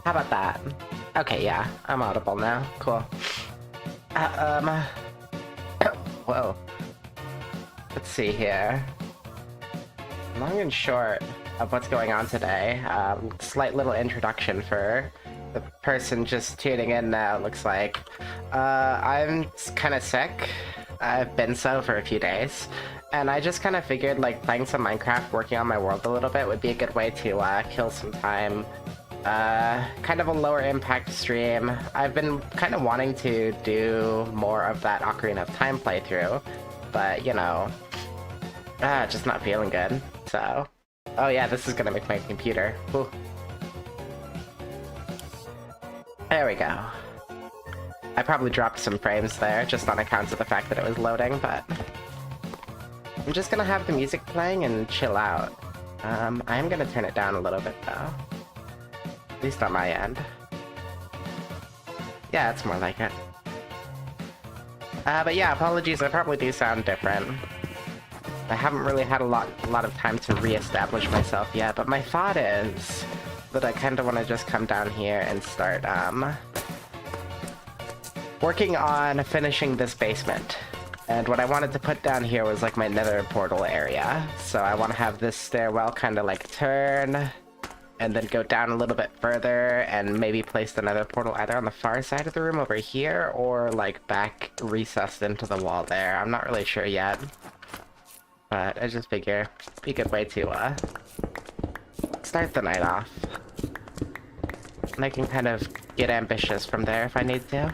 How about that? Okay, yeah, I'm audible now. Cool. Uh, whoa. Let's see here. Long and short of what's going on today. Slight little introduction for the person just tuning in now, looks like. I'm kind of sick. I've been so for a few days. And I just kind of figured like playing some Minecraft, working on my world a little bit would be a good way to kill some time. Kind of a lower impact stream. I've been kind of wanting to do more of that Ocarina of Time playthrough, but you know, just not feeling good. So, oh yeah, this is gonna make my computer. Whew. There we go. I probably dropped some frames there, just on account of the fact that it was loading, but I'm just gonna have the music playing and chill out. I'm gonna turn it down a little bit though. At least on my end. Yeah, it's more like it. But yeah, apologies, I probably do sound different. I haven't really had a lot of time to re-establish myself yet, but my thought is that I kind of want to just come down here and start, working on finishing this basement. And what I wanted to put down here was like my nether portal area. So I want to have this stairwell kind of like turn, and then go down a little bit further, and maybe place the nether portal either on the far side of the room over here, or like back recessed into the wall there. I'm not really sure yet. But I just figure it'd be a good way to start the night off. And I can kind of get ambitious from there if I need to.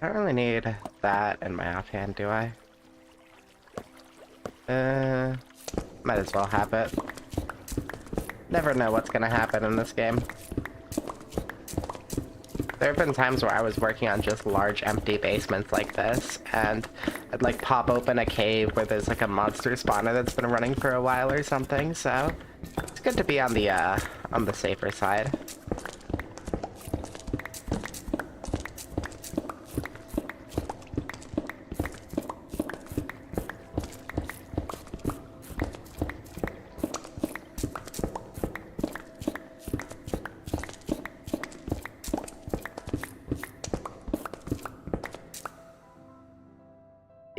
I don't really need that in my offhand, do I? Might as well have it. Never know what's gonna happen in this game. There have been times where I was working on just large empty basements like this, and I'd like pop open a cave where there's like a monster spawner that's been running for a while or something, so it's good to be on the safer side.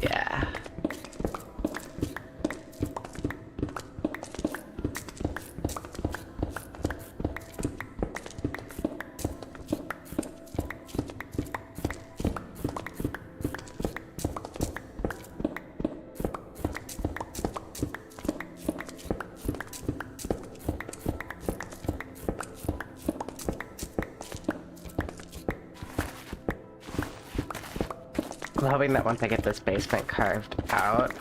Yeah. I'm hoping that once I get this basement carved out,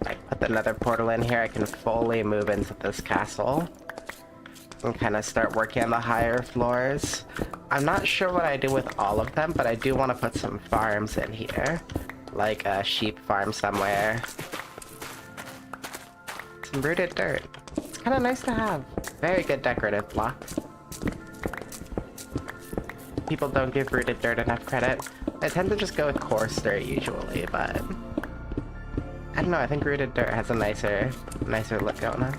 I put the nether portal in here, I can fully move into this castle and kind of start working on the higher floors. I'm not sure what I do with all of them, but I do want to put some farms in here, like a sheep farm somewhere. Some rooted dirt. It's kind of nice to have. Very good decorative block. People don't give rooted dirt enough credit. I tend to just go with coarse dirt usually, but I don't know, I think rooted dirt has a nicer look going on.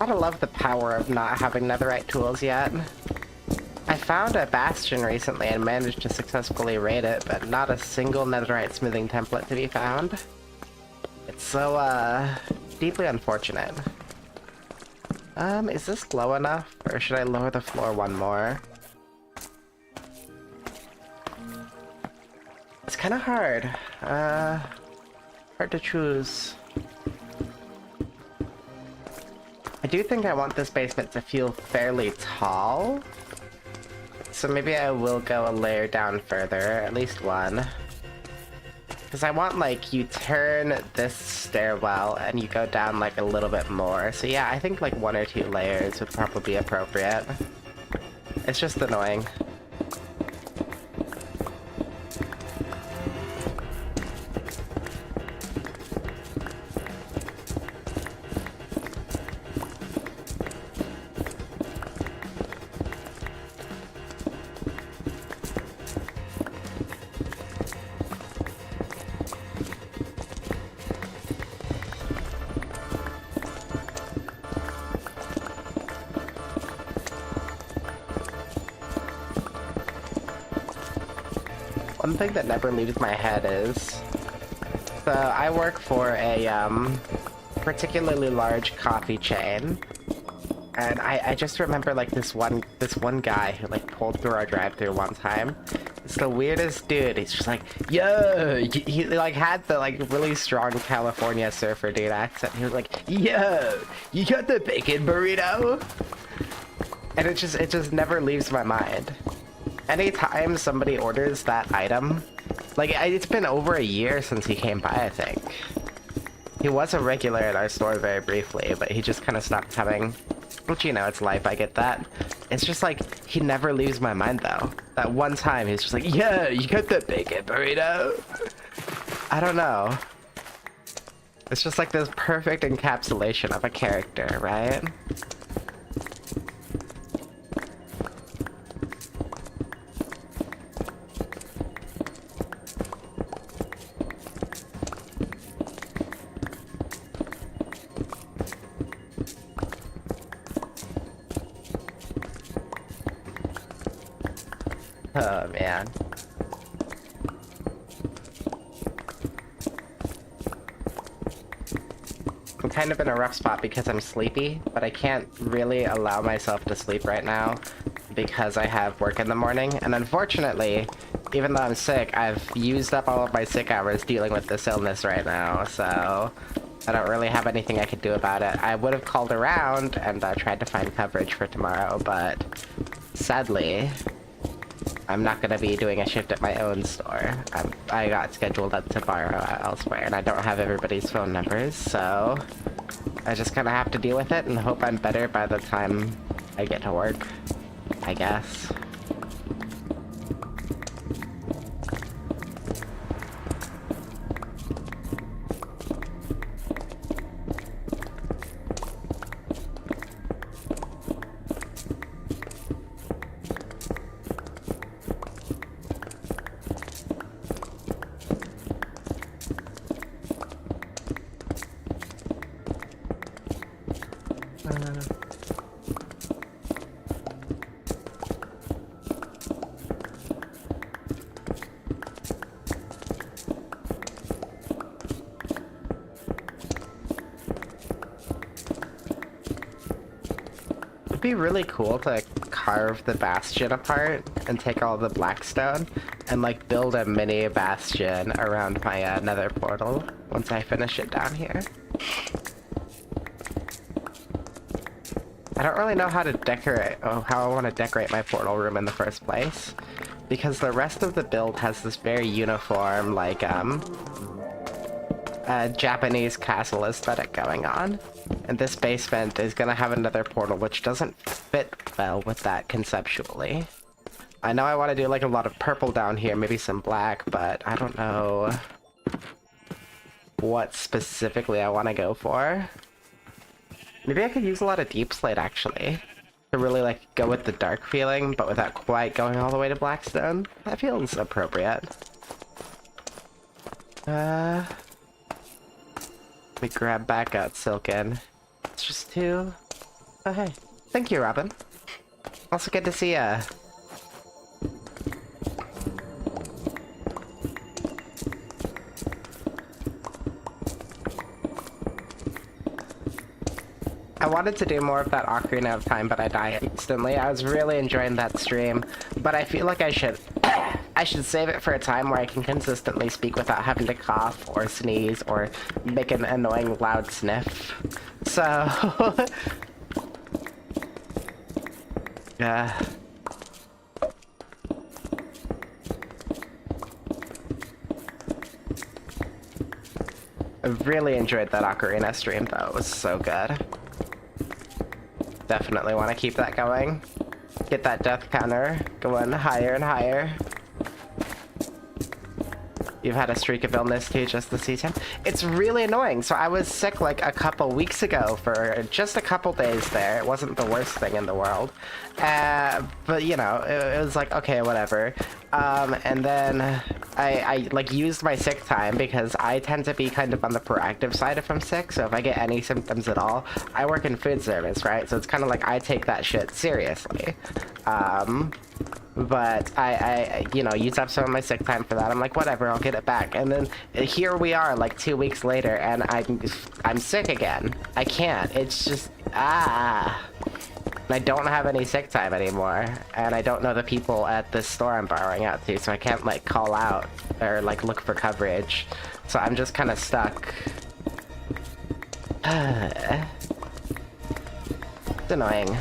Gotta love the power of not having netherite tools yet. I found a bastion recently and managed to successfully raid it, but not a single netherite smoothing template to be found. It's so, deeply unfortunate. Is this low enough? Or should I lower the floor one more? It's kinda hard. Hard to choose. I do think I want this basement to feel fairly tall. So maybe I will go a layer down further, at least one. Because I want, like, you turn this stairwell and you go down, like, a little bit more. So yeah, I think, like, 1 or 2 layers would probably be appropriate. It's just annoying. One thing that never leaves my head is, so I work for a particularly large coffee chain, and I just remember like this one guy who like pulled through our drive-thru one time. It's the weirdest dude. He's just like, yo, he like had the like really strong California surfer dude accent. He was like, yo, you got the bacon burrito? And it just never leaves my mind. Anytime somebody orders that item, like, it's been over a year since he came by, I think. He was a regular at our store very briefly, but he just kind of stopped coming. Which, you know, it's life, I get that. It's just like, he never leaves my mind, though. That one time, he's just like, yeah, you got the bacon burrito? I don't know. It's just like this perfect encapsulation of a character, right? Oh, man. I'm kind of in a rough spot because I'm sleepy, but I can't really allow myself to sleep right now because I have work in the morning. And unfortunately, even though I'm sick, I've used up all of my sick hours dealing with this illness right now, so I don't really have anything I could do about it. I would have called around and tried to find coverage for tomorrow, but sadly, I'm not going to be doing a shift at my own store. I got scheduled up to borrow elsewhere, and I don't have everybody's phone numbers, so I just kind of have to deal with it and hope I'm better by the time I get to work, I guess. It'd be really cool to carve the bastion apart and take all the blackstone and like build a mini bastion around my nether portal once I finish it down here. I don't really know how to decorate, how I want to decorate my portal room in the first place, because the rest of the build has this very uniform, like, Japanese castle aesthetic going on. And this basement is gonna have another portal, which doesn't fit well with that conceptually. I know I want to do, like, a lot of purple down here, maybe some black, but I don't know what specifically I want to go for. Maybe I could use a lot of deep slate, actually, to really, like, go with the dark feeling, but without quite going all the way to blackstone. That feels appropriate. Let me grab back out Silken. It's just 2. Oh, hey. Thank you, Robin. Also good to see ya. I wanted to do more of that Ocarina of Time, but I died instantly. I was really enjoying that stream, but I feel like I should save it for a time where I can consistently speak without having to cough or sneeze or make an annoying loud sniff. So, yeah. I really enjoyed that Ocarina stream though, it was so good. Definitely want to keep that going. Get that death counter going higher and higher. You've had a streak of illness too, just the C10. It's really annoying. So I was sick like a couple weeks ago for just a couple days there. It wasn't the worst thing in the world. But you know, it was like, okay, whatever. And then I like used my sick time because I tend to be kind of on the proactive side if I'm sick. So if I get any symptoms at all, I work in food service, right? So it's kind of like I take that shit seriously. But I you know, used up some of my sick time for that. I'm like, whatever, I'll get it back. And then here we are, like 2 weeks later, and I'm sick again. I can't. It's just I don't have any sick time anymore, and I don't know the people at this store I'm borrowing out to, so I can't like call out or like look for coverage. So I'm just kind of stuck. It's annoying.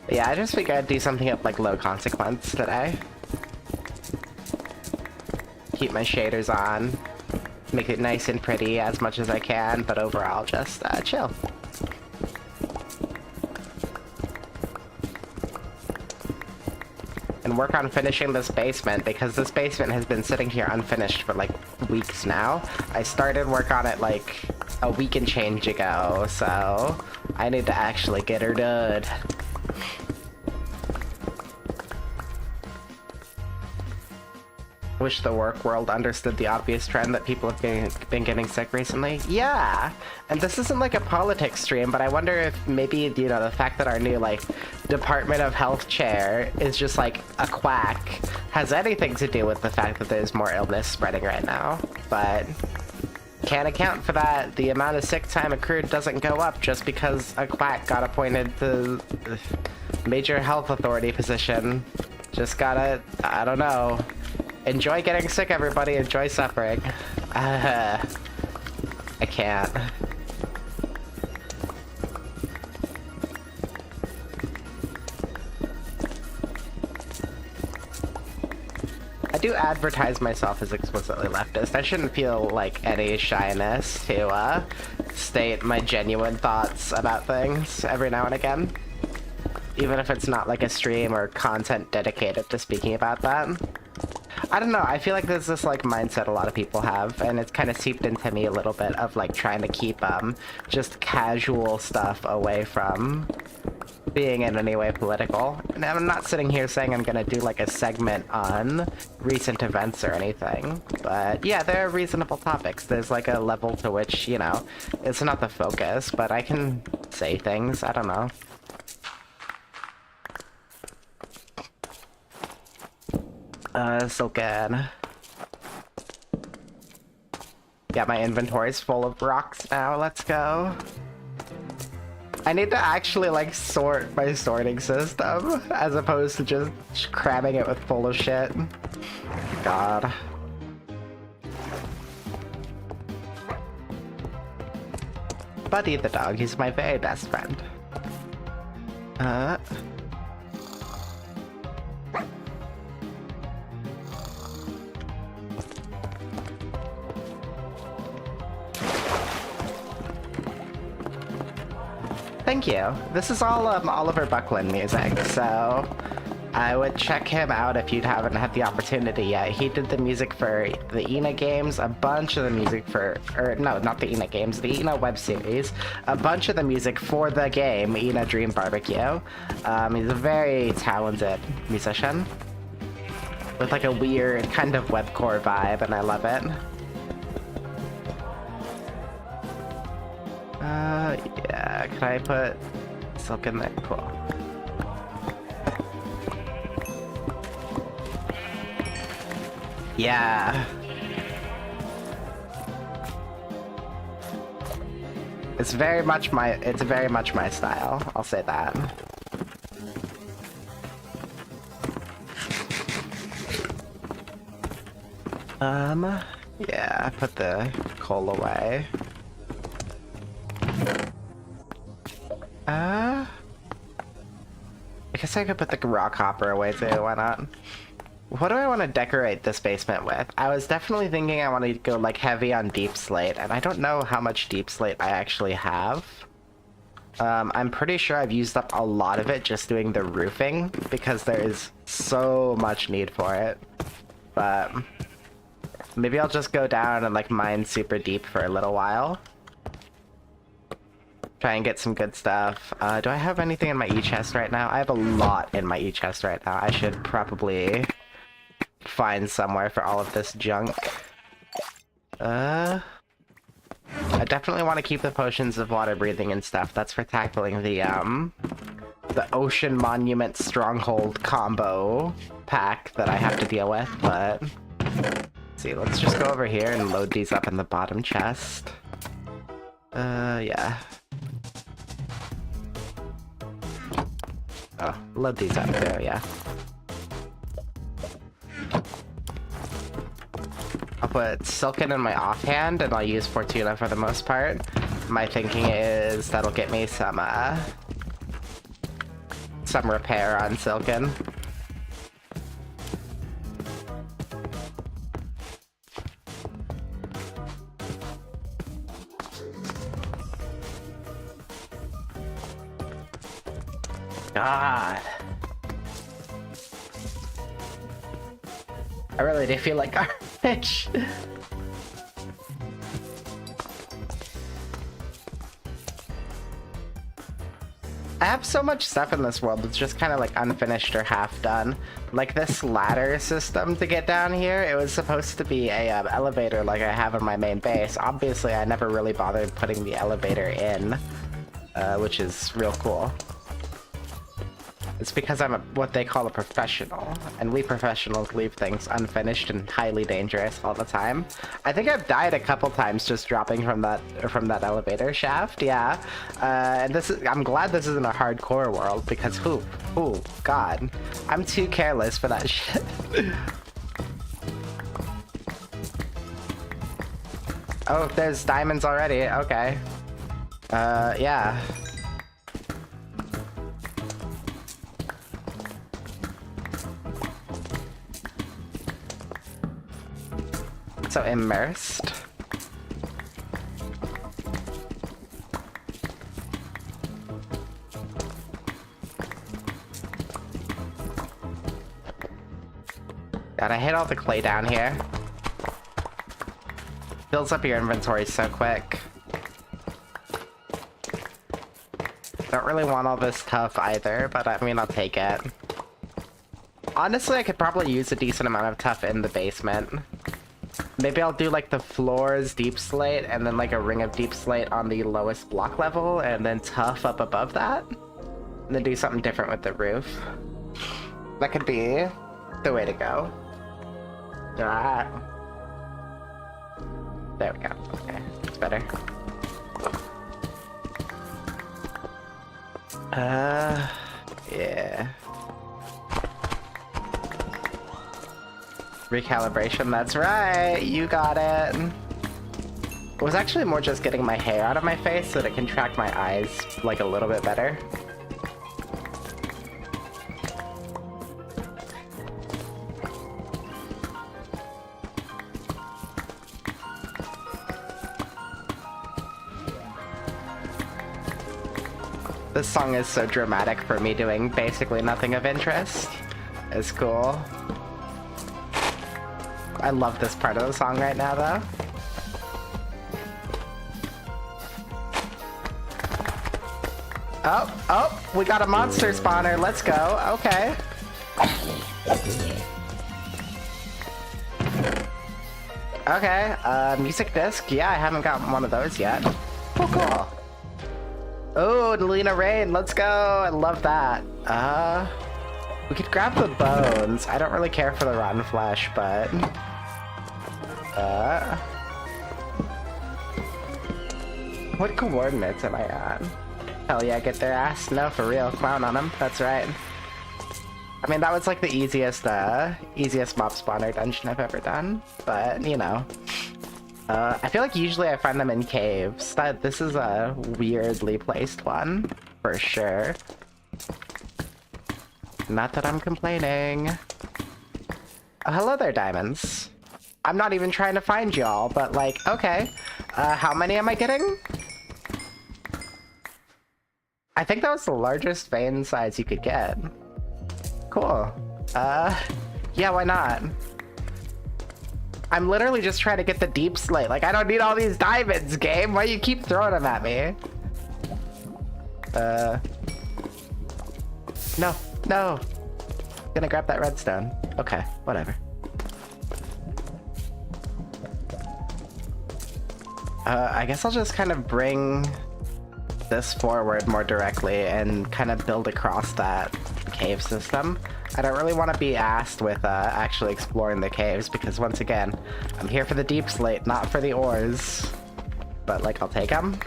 Yeah, I just figured I'd do something of like low consequence today. Keep my shaders on, make it nice and pretty as much as I can, but overall just chill. And work on finishing this basement, because this basement has been sitting here unfinished for like weeks now. I started work on it like a week and change ago, so I need to actually get her done. Wish the work world understood the obvious trend that people have been getting sick recently. Yeah, and this isn't like a politics stream, but I wonder if maybe, you know, the fact that our new like Department of Health chair is just like a quack has anything to do with the fact that there's more illness spreading right now. But can't account for that. The amount of sick time accrued doesn't go up just because a quack got appointed to the major health authority position. Just gotta, I don't know. Enjoy getting sick, everybody. Enjoy suffering. I can't. I do advertise myself as explicitly leftist. I shouldn't feel like any shyness to state my genuine thoughts about things every now and again. Even if it's not like a stream or content dedicated to speaking about that. I don't know, I feel like there's this like mindset a lot of people have, and it's kind of seeped into me a little bit of like trying to keep just casual stuff away from being in any way political. And I'm not sitting here saying I'm gonna do like a segment on recent events or anything, but yeah, there are reasonable topics. There's like a level to which, you know, it's not the focus, but I can say things, I don't know. So good. Yeah, my inventory's full of rocks now, let's go. I need to actually like sort my sorting system as opposed to just cramming it with full of shit. God. Buddy the dog, he's my very best friend. Thank you. This is all Oliver Buckland music, so I would check him out if you haven't had the opportunity yet. He did the music for the Ina games, a bunch of the music for, or no, not the Ina games, the Ina web series, a bunch of the music for the game, Ina Dream Barbecue. He's a very talented musician. with like a weird kind of webcore vibe, and I love it. Yeah, can I put silk in there? Cool. Yeah. It's very much my style, I'll say that. Yeah, put the coal away. I guess I could put the rock hopper away too, why not? What do I want to decorate this basement with? I was definitely thinking I want to go like heavy on deep slate, and I don't know how much deep slate I actually have. I'm pretty sure I've used up a lot of it just doing the roofing, because there is so much need for it. But maybe I'll just go down and like mine super deep for a little while. Try and get some good stuff. Do I have anything in my e-chest right now? I have a lot in my e-chest right now. I should probably find somewhere for all of this junk. I definitely want to keep the potions of water breathing and stuff. That's for tackling the Ocean Monument Stronghold combo pack that I have to deal with, but... Let's see, let's just go over here and load these up in the bottom chest. Yeah. Oh, load these up too, yeah. I'll put Silken in my offhand, and I'll use Fortuna for the most part. My thinking is that'll get me some repair on Silken. God. I really do feel like garbage. I have so much stuff in this world that's just kind of like unfinished or half done. Like this ladder system to get down here, it was supposed to be a elevator like I have in my main base. Obviously, I never really bothered putting the elevator in, which is real cool. It's because I'm what they call a professional, and we professionals leave things unfinished and highly dangerous all the time. I think I've died a couple times just dropping from that elevator shaft, yeah. And I'm glad this isn't a hardcore world, because ooh, God. I'm too careless for that shit. Oh, there's diamonds already, okay. Yeah. So immersed. God, I hate all the clay down here. Builds up your inventory so quick. Don't really want all this tough either, but I mean, I'll take it. Honestly, I could probably use a decent amount of tough in the basement. Maybe I'll do like the floors deep slate and then like a ring of deep slate on the lowest block level and then tough up above that. And then do something different with the roof. That could be the way to go. Alright. There we go. Okay, it's better. Yeah. Recalibration, that's right, you got it. It was actually more just getting my hair out of my face so that it can track my eyes like a little bit better. This song is so dramatic for me doing basically nothing of interest. It's cool. I love this part of the song right now, though. Oh, we got a monster spawner. Let's go. Okay. Okay, music disc. Yeah, I haven't gotten one of those yet. Oh, cool. Oh, Lena Rain, let's go. I love that. We could grab the bones. I don't really care for the rotten flesh, but... What coordinates am I on? Hell yeah, get their ass. No, for real. Clown on them. That's right. I mean, that was like the easiest, easiest mob spawner dungeon I've ever done. But, you know. I feel like usually I find them in caves. This is a weirdly placed one, for sure. Not that I'm complaining. Oh, hello there, diamonds. I'm not even trying to find y'all, but like, okay. How many am I getting? I think that was the largest vein size you could get. Cool. Yeah, why not? I'm literally just trying to get the deep slate. Like, I don't need all these diamonds, game. Why do you keep throwing them at me? No, no. Gonna grab that redstone. Okay, whatever. I guess I'll just kind of bring this forward more directly and kind of build across that cave system. I don't really want to be asked with actually exploring the caves because, once again, I'm here for the deep slate, not for the ores. But, like, I'll take them.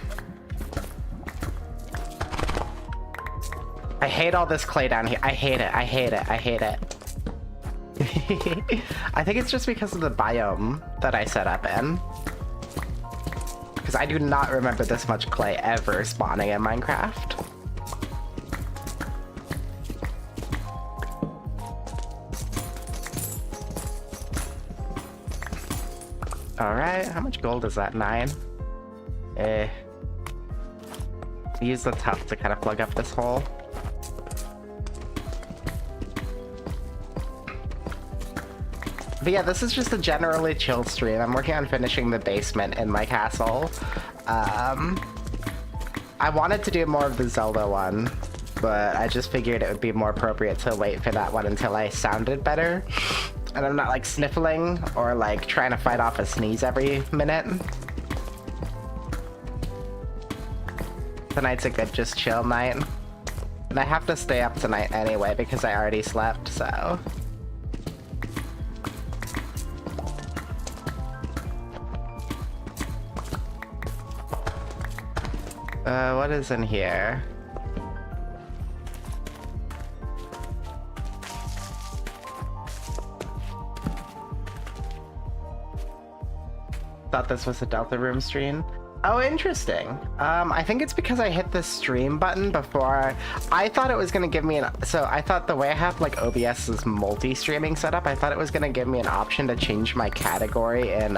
I hate all this clay down here. I hate it. I hate it. I hate it. I think it's just because of the biome that I set up in. Because I do not remember this much clay ever spawning in Minecraft. Alright, how much gold is that? 9? Use the tuff to kind of plug up this hole. But yeah, this is just a generally chill stream. I'm working on finishing the basement in my castle. I wanted to do more of the Zelda one, but I just figured it would be more appropriate to wait for that one until I sounded better. And I'm not like sniffling or like trying to fight off a sneeze every minute. Tonight's a good just chill night. And I have to stay up tonight anyway because I already slept, so... what is in here? Thought this was a Delta Room stream. Oh, interesting. I think it's because I hit the stream button before. I thought it was gonna give me an... So I thought the way I have like OBS's multi-streaming setup, I thought it was gonna give me an option to change my category in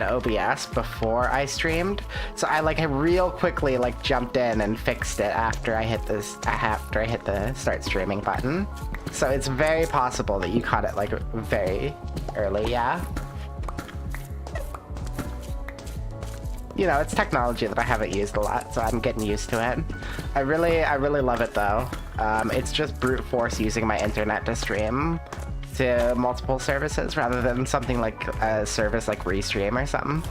OBS before I streamed. So I real quickly like jumped in and fixed it after I hit the start streaming button. So it's very possible that you caught it like very early, yeah. You know, it's technology that I haven't used a lot, so I'm getting used to it. I really love it though. It's just brute force using my internet to stream to multiple services rather than something like a service like Restream or something.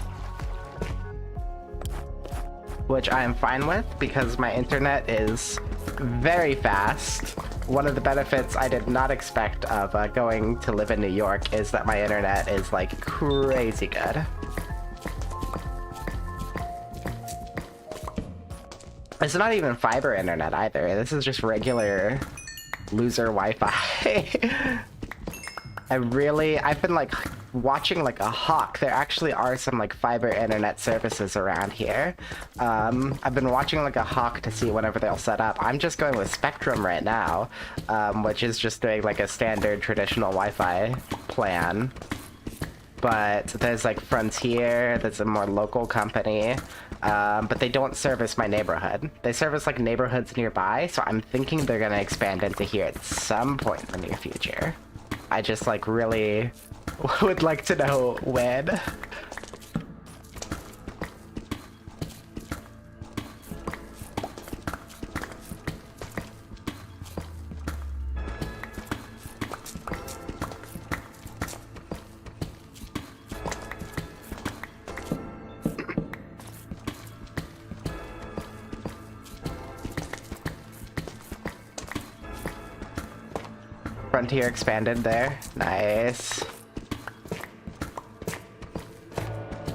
Which I am fine with because my internet is very fast. One of the benefits I did not expect of going to live in New York is that my internet is like crazy good. It's not even fiber internet either. This is just regular loser Wi-Fi. I've been like watching like a hawk. There actually are some like fiber internet services around here. I've been watching like a hawk to see whenever they'll set up. I'm just going with Spectrum right now, which is just doing like a standard traditional Wi-Fi plan. But there's like Frontier, that's a more local company, but they don't service my neighborhood. They service like neighborhoods nearby, so I'm thinking they're gonna expand into here at some point in the near future. I just like really would like to know when. Frontier expanded there. Nice.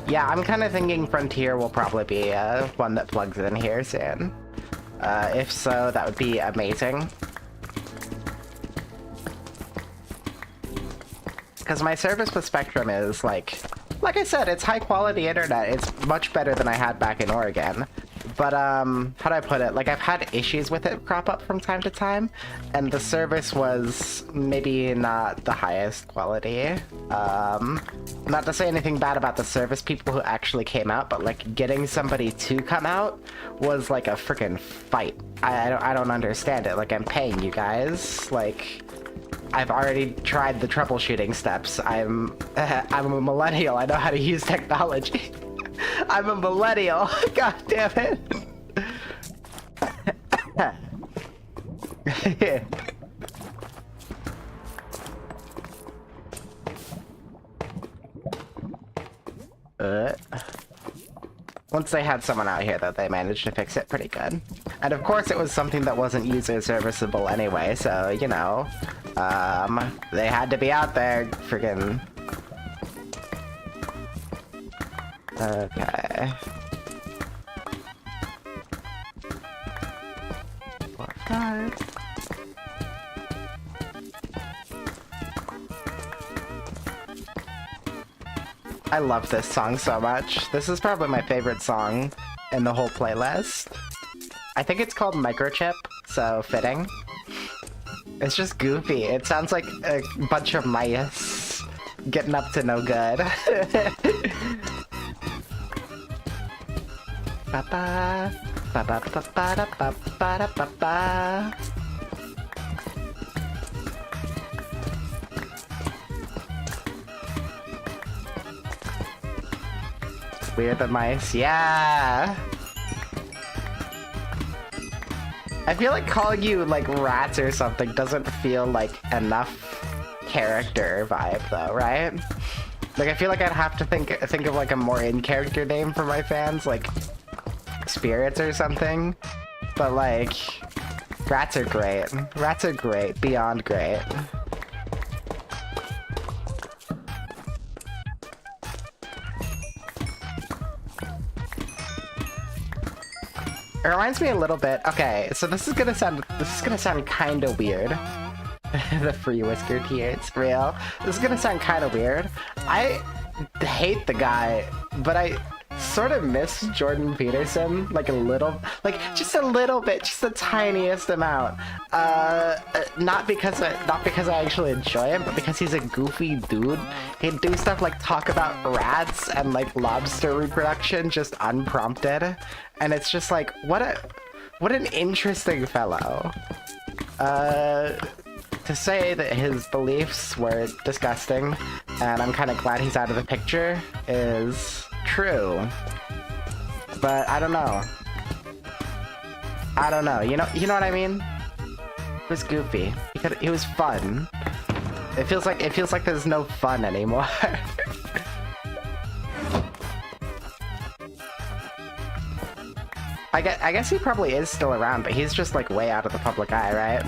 Yeah, I'm kind of thinking Frontier will probably be one that plugs in here soon. If so, that would be amazing. Because my service with Spectrum is like I said, it's high quality internet. It's much better than I had back in Oregon. But, how do I put it? Like, I've had issues with it crop up from time to time, and the service was maybe not the highest quality. Not to say anything bad about the service people who actually came out, but, like, getting somebody to come out was, like, a freaking fight. I don't understand it. Like, I'm paying you guys. Like, I've already tried the troubleshooting steps. I'm a millennial. I know how to use technology. I'm a millennial. God damn it. Once they had someone out here, though, they managed to fix it pretty good. And of course, it was something that wasn't user serviceable anyway, so, you know, they had to be out there, friggin'. Okay. 4, 5. I love this song so much. This is probably my favorite song in the whole playlist. I think it's called Microchip, so fitting. It's just goofy. It sounds like a bunch of mice getting up to no good. Ba-ba, ba-ba-ba-ba-da-ba-ba-da-ba-ba. We're the mice, yeah! I feel like calling you, like, rats or something doesn't feel like enough character vibe, though, right? Like, I feel like I'd have to think of, like, a more in-character name for my fans, like Spirits or something. But, like, rats are great. Rats are great. Beyond great. It reminds me a little bit. Okay, so this is gonna sound kind of weird. The free whisker tea, it's real. This is gonna sound kind of weird. I hate the guy, but I sort of miss Jordan Peterson, like a little, like just a little bit, just the tiniest amount. Not because I actually enjoy him, but because he's a goofy dude. He'd do stuff like talk about rats and like lobster reproduction just unprompted, and it's just like what an interesting fellow. To say that his beliefs were disgusting, and I'm kind of glad he's out of the picture, is true. But I don't know. I don't know. You know what I mean? It was goofy. It was fun. It feels like there's no fun anymore. I guess he probably is still around, but he's just like way out of the public eye, right?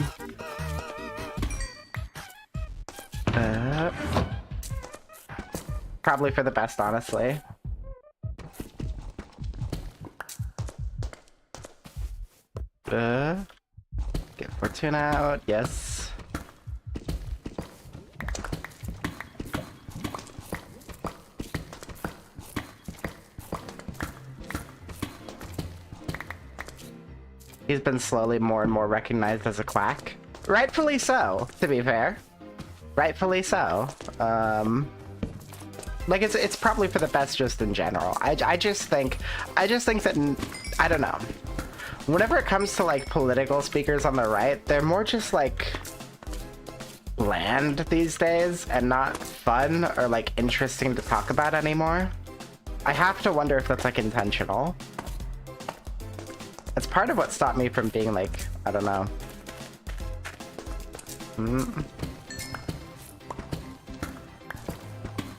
Probably for the best, honestly. Get Fortuna out, yes. He's been slowly more and more recognized as a quack. Rightfully so, to be fair. Rightfully so. Like it's probably for the best just in general. I just think that, I don't know. Whenever it comes to like political speakers on the right, they're more just like bland these days and not fun or like interesting to talk about anymore. I have to wonder if that's like intentional. It's part of what stopped me from being like, I don't know.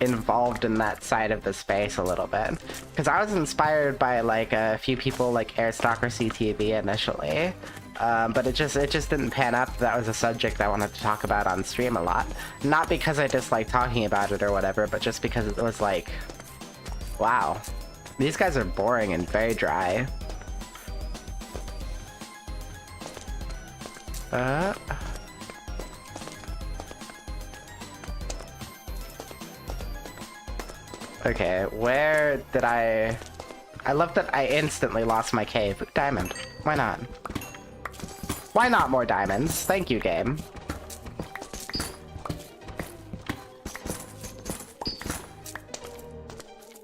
Involved in that side of the space a little bit, because I was inspired by like a few people like Aristocracy TV initially, but it just didn't pan up. That was a subject I wanted to talk about on stream a lot. Not because I dislike talking about it or whatever, but just because it was like, wow, these guys are boring and very dry. Okay, where did I love that I instantly lost my cave. Diamond. Why not? Why not more diamonds? Thank you, game.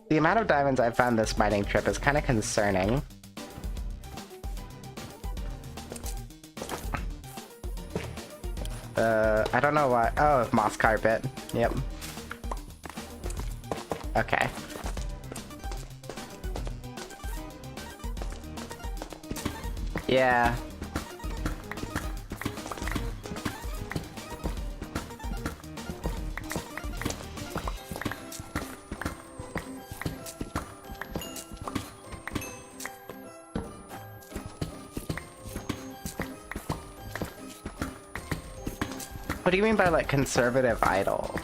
The amount of diamonds I've found this mining trip is kind of concerning. I don't know why. Oh, moss carpet. Yep. Okay. Yeah. What do you mean by, like, conservative idle?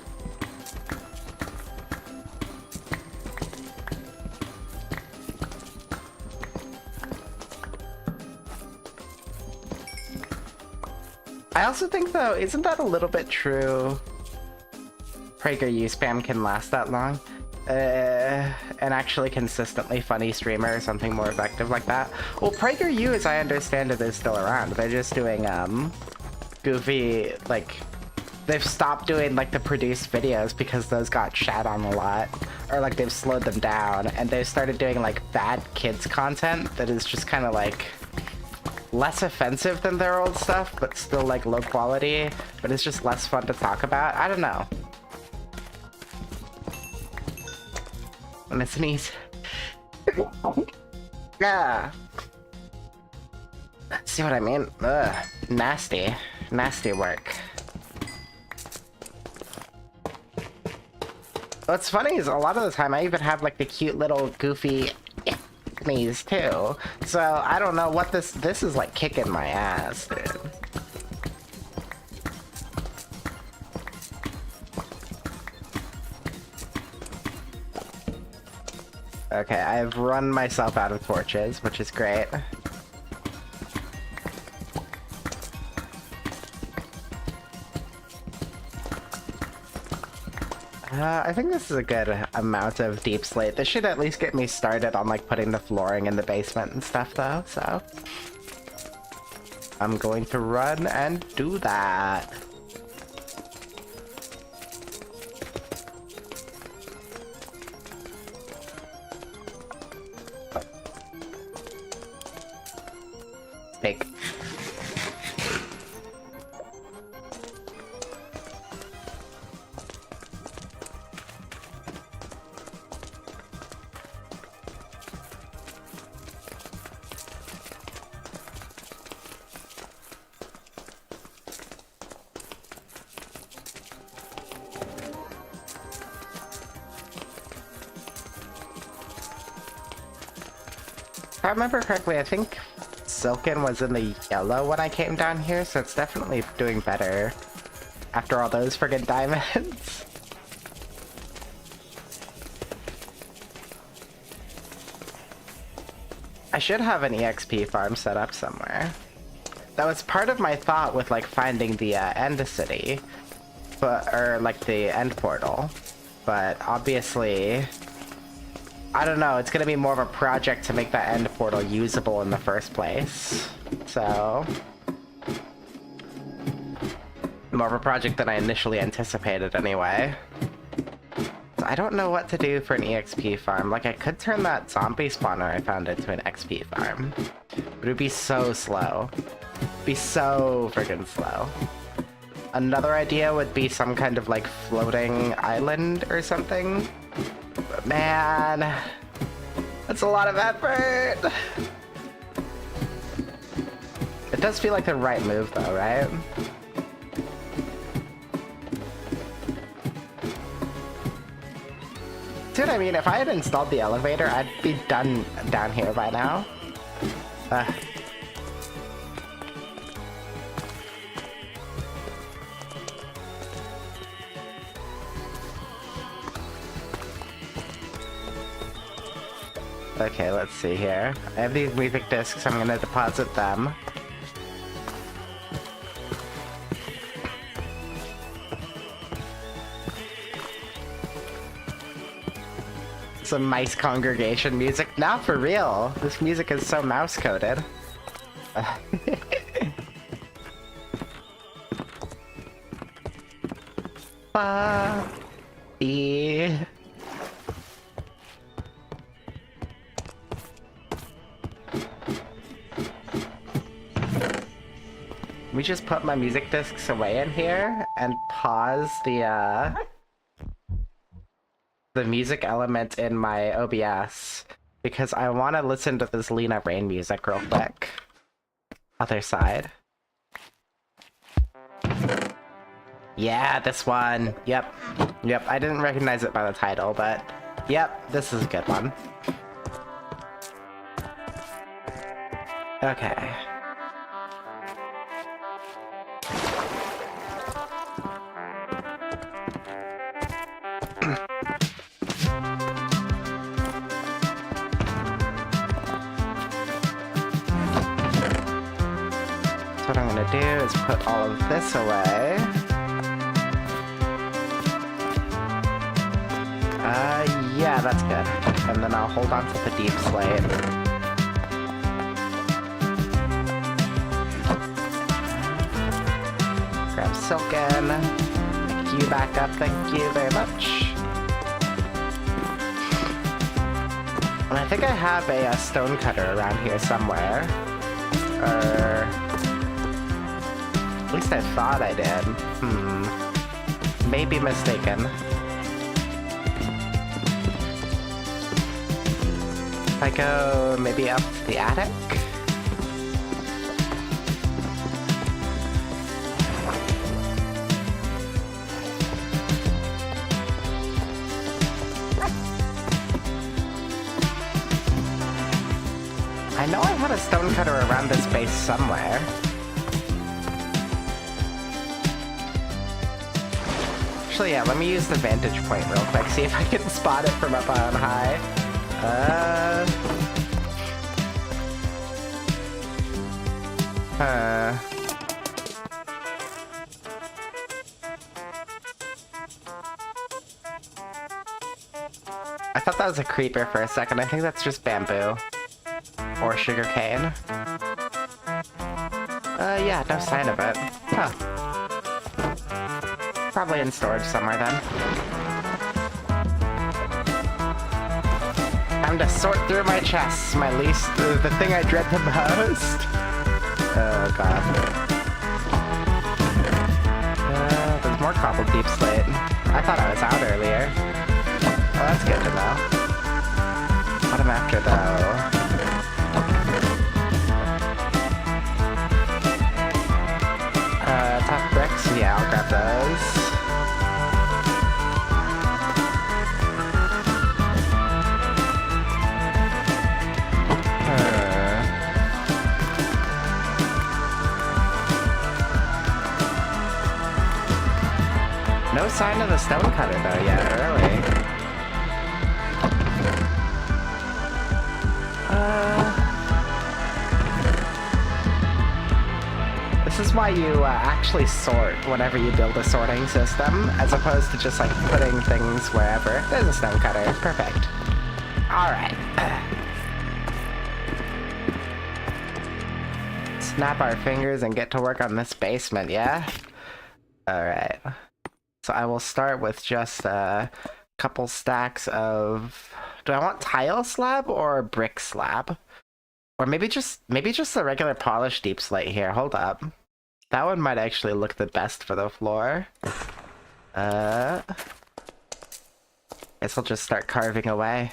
I also think, though, isn't that a little bit true? PragerU spam can last that long? An actually consistently funny streamer or something more effective like that? Well, PragerU, as I understand it, is still around. They're just doing, goofy, like... They've stopped doing, like, the produced videos because those got shat on a lot. Or, like, they've slowed them down. And they've started doing, like, bad kids content that is just kind of, like... less offensive than their old stuff, but still, like, low quality. But it's just less fun to talk about. I don't know. When I sneeze. Yeah. See what I mean? Ugh. Nasty. Nasty work. What's funny is a lot of the time I even have like the cute little goofy knees too. So I don't know what this is like kicking my ass, dude. Okay, I've run myself out of torches, which is great. I think this is a good amount of deep slate. This should at least get me started on like putting the flooring in the basement and stuff though, so... I'm going to run and do that. Big. If I remember correctly, I think Silken was in the yellow when I came down here, so it's definitely doing better after all those friggin' diamonds. I should have an EXP farm set up somewhere. That was part of my thought with like finding the end city, or like the end portal, but obviously... I don't know, it's gonna be more of a project to make that end portal usable in the first place. So... more of a project than I initially anticipated anyway. So I don't know what to do for an EXP farm. Like, I could turn that zombie spawner I found into an XP farm. But it would be so slow. It'd be so friggin' slow. Another idea would be some kind of, like, floating island or something. But man, that's a lot of effort. It does feel like the right move though, right? Dude, I mean, if I had installed the elevator, I'd be done down here by now. Okay, let's see here. I have these music discs, I'm gonna deposit them. Some mice congregation music. Now for real! This music is so mouse-coded. Let me just put my music discs away in here and pause the music element in my OBS because I want to listen to this Lena Raine music real quick. Other side. Yeah, this one. Yep. Yep, I didn't recognize it by the title, but yep, this is a good one. Okay. So what I'm gonna do is put all of this away. Yeah, that's good. And then I'll hold on to the deep slate. Grab Silken. Pick you back up, thank you very much. And I think I have a stonecutter around here somewhere. At least I thought I did. Maybe mistaken. If I go maybe up to the attic? I know I had a stonecutter around this base somewhere. Actually, yeah, let me use the vantage point real quick, see if I can spot it from up on high. I thought that was a creeper for a second. I think that's just bamboo. Or sugarcane. Yeah, no sign of it. Huh. Probably in storage somewhere then. Time to sort through my chests. My least, the thing I dread the most. Oh god. There's more cobbled deep slate. I thought I was out earlier. Oh, that's good to know. What I'm after though. Tough bricks? Yeah, I'll grab those. No sign of the stonecutter though yet, early. This is why you actually sort whenever you build a sorting system, as opposed to just like putting things wherever. There's a stonecutter. Perfect. Alright. Snap our fingers and get to work on this basement, yeah? Alright. So I will start with just a couple stacks of... Do I want tile slab or brick slab? Or maybe just the regular polished deep slate here. Hold up. That one might actually look the best for the floor. Guess I'll just start carving away.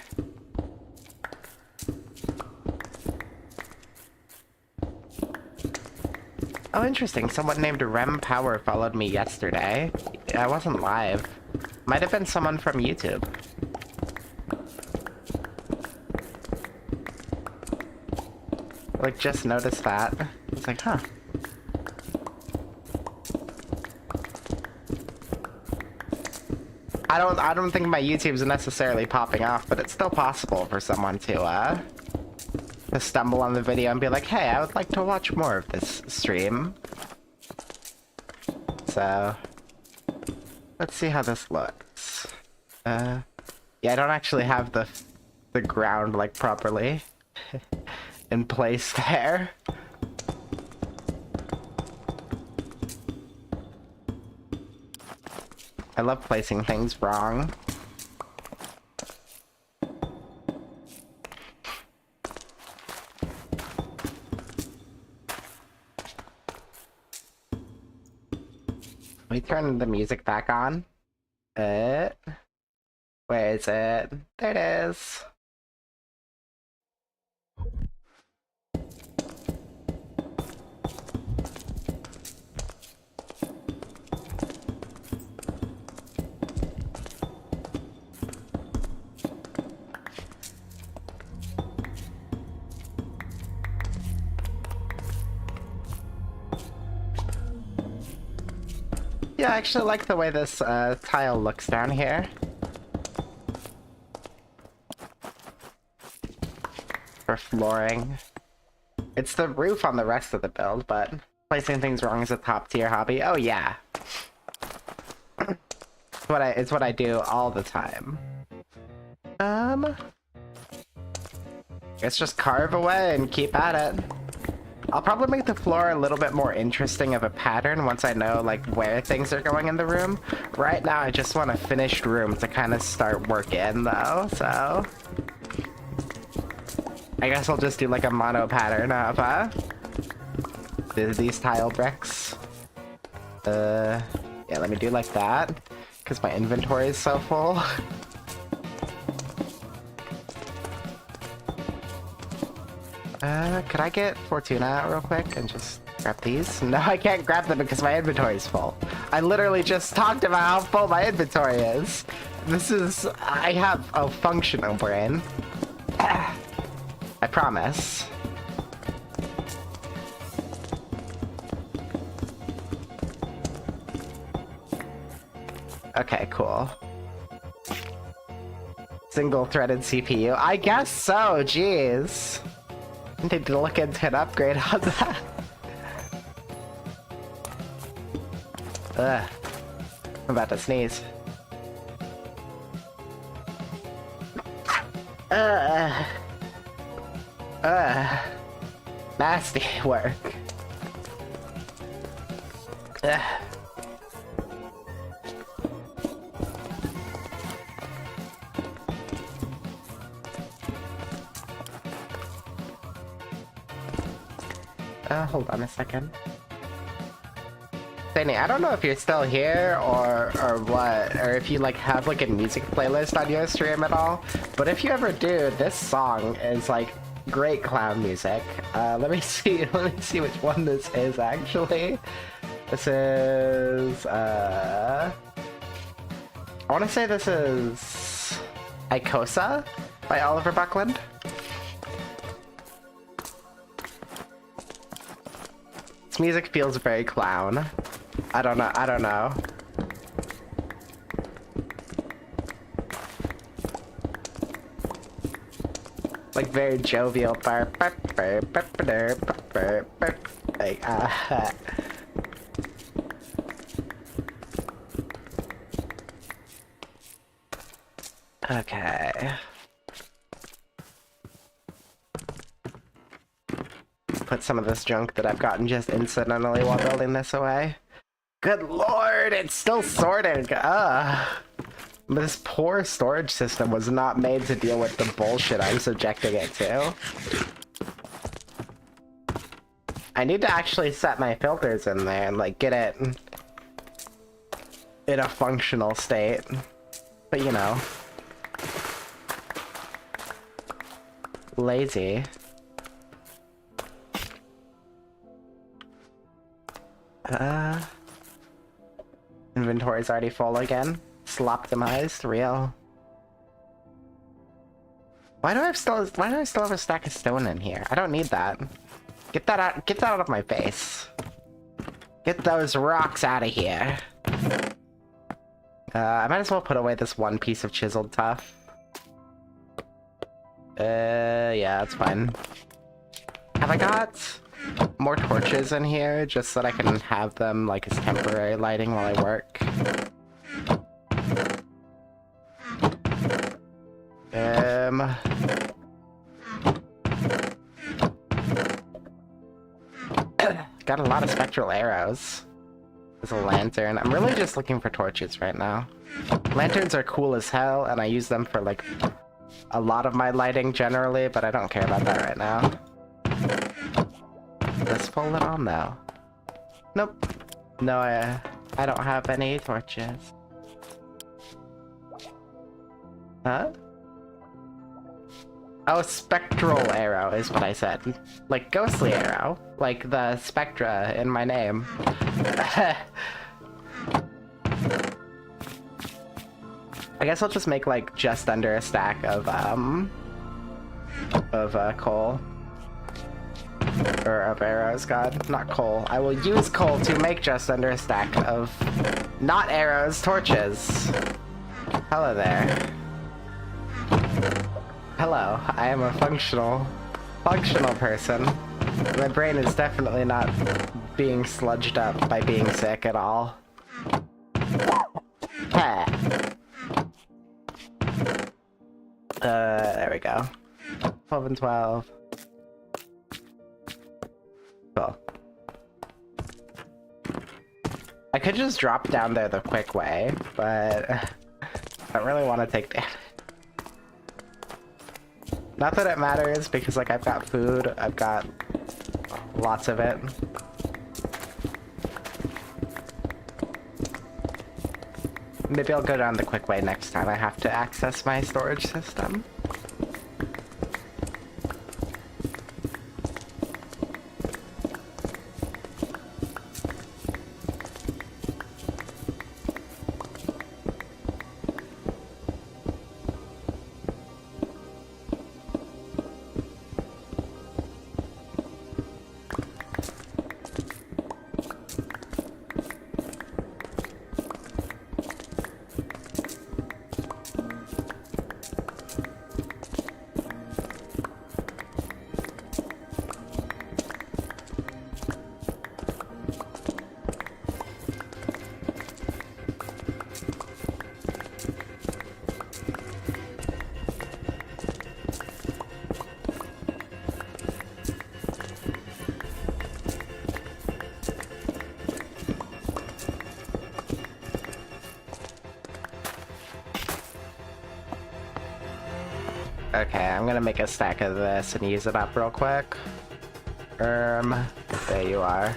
Oh, interesting. Someone named Rem Power followed me yesterday. I wasn't live. Might have been someone from YouTube. Like, just noticed that. It's like, huh. I don't think my YouTube's necessarily popping off, but it's still possible for someone to stumble on the video and be like, hey, I would like to watch more of this stream. So let's see how this looks. Yeah, I don't actually have the ground like properly in place there. I love placing things wrong. Let me turn the music back on. Where is it? There it is. Yeah, I actually like the way this tile looks down here. For flooring. It's the roof on the rest of the build, but placing things wrong is a top tier hobby. Oh yeah. It's what I do all the time. Let's just carve away and keep at it. I'll probably make the floor a little bit more interesting of a pattern once I know like where things are going in the room. Right now I just want a finished room to kind of start work in though, so I guess I'll just do like a mono pattern of these tile bricks. Yeah, let me do like that because my inventory is so full. Could I get Fortuna out real quick and just grab these? No, I can't grab them because my inventory is full. I literally just talked about how full my inventory is. I have a functional brain. I promise. Okay, cool. Single-threaded CPU? I guess so, jeez. Need to look into an upgrade on that. Ugh. I'm about to sneeze. Nasty work. Ugh. Hold on a second. Danny, I don't know if you're still here or what, or if you like have like a music playlist on your stream at all, but if you ever do, this song is like great clown music. Let me see which one this is actually. This is I want to say this is Icosa by Oliver Buckland. This music feels very clown. I don't know. Like very jovial. Like, okay. Put some of this junk that I've gotten just incidentally while building this away. Good lord, it's still sorting. This poor storage system was not made to deal with the bullshit I'm subjecting it to. I need to actually set my filters in there and like get it in a functional state. But you know. Lazy. Inventory's already full again. Sloptimized, real. Why do I still have a stack of stone in here? I don't need that. Get that out of my face. Get those rocks out of here. I might as well put away this one piece of chiseled tuff. Yeah, that's fine. Have I got more torches in here just so that I can have them like as temporary lighting while I work? Got a lot of spectral arrows. There's a lantern. I'm really just looking for torches right now. Lanterns are cool as hell, and I use them for like a lot of my lighting generally, but I don't care about that right now. Let's pull it on now. Nope. No, I don't have any torches. Huh? Oh, spectral arrow is what I said. Like ghostly arrow. Like the spectra in my name. I guess I'll just make like just under a stack of coal. Or of arrows, god. Not coal. I will use coal to make just under a stack of not arrows, torches. Hello there. Hello, I am a functional person. My brain is definitely not being sludged up by being sick at all. There we go. 12 and 12. Cool. I could just drop down there the quick way, but I don't really want to take damage. Not that it matters, because like I've got food, I've got lots of it. Maybe I'll go down the quick way next time I have to access my storage system. Okay, I'm gonna make a stack of this and use it up real quick. There you are.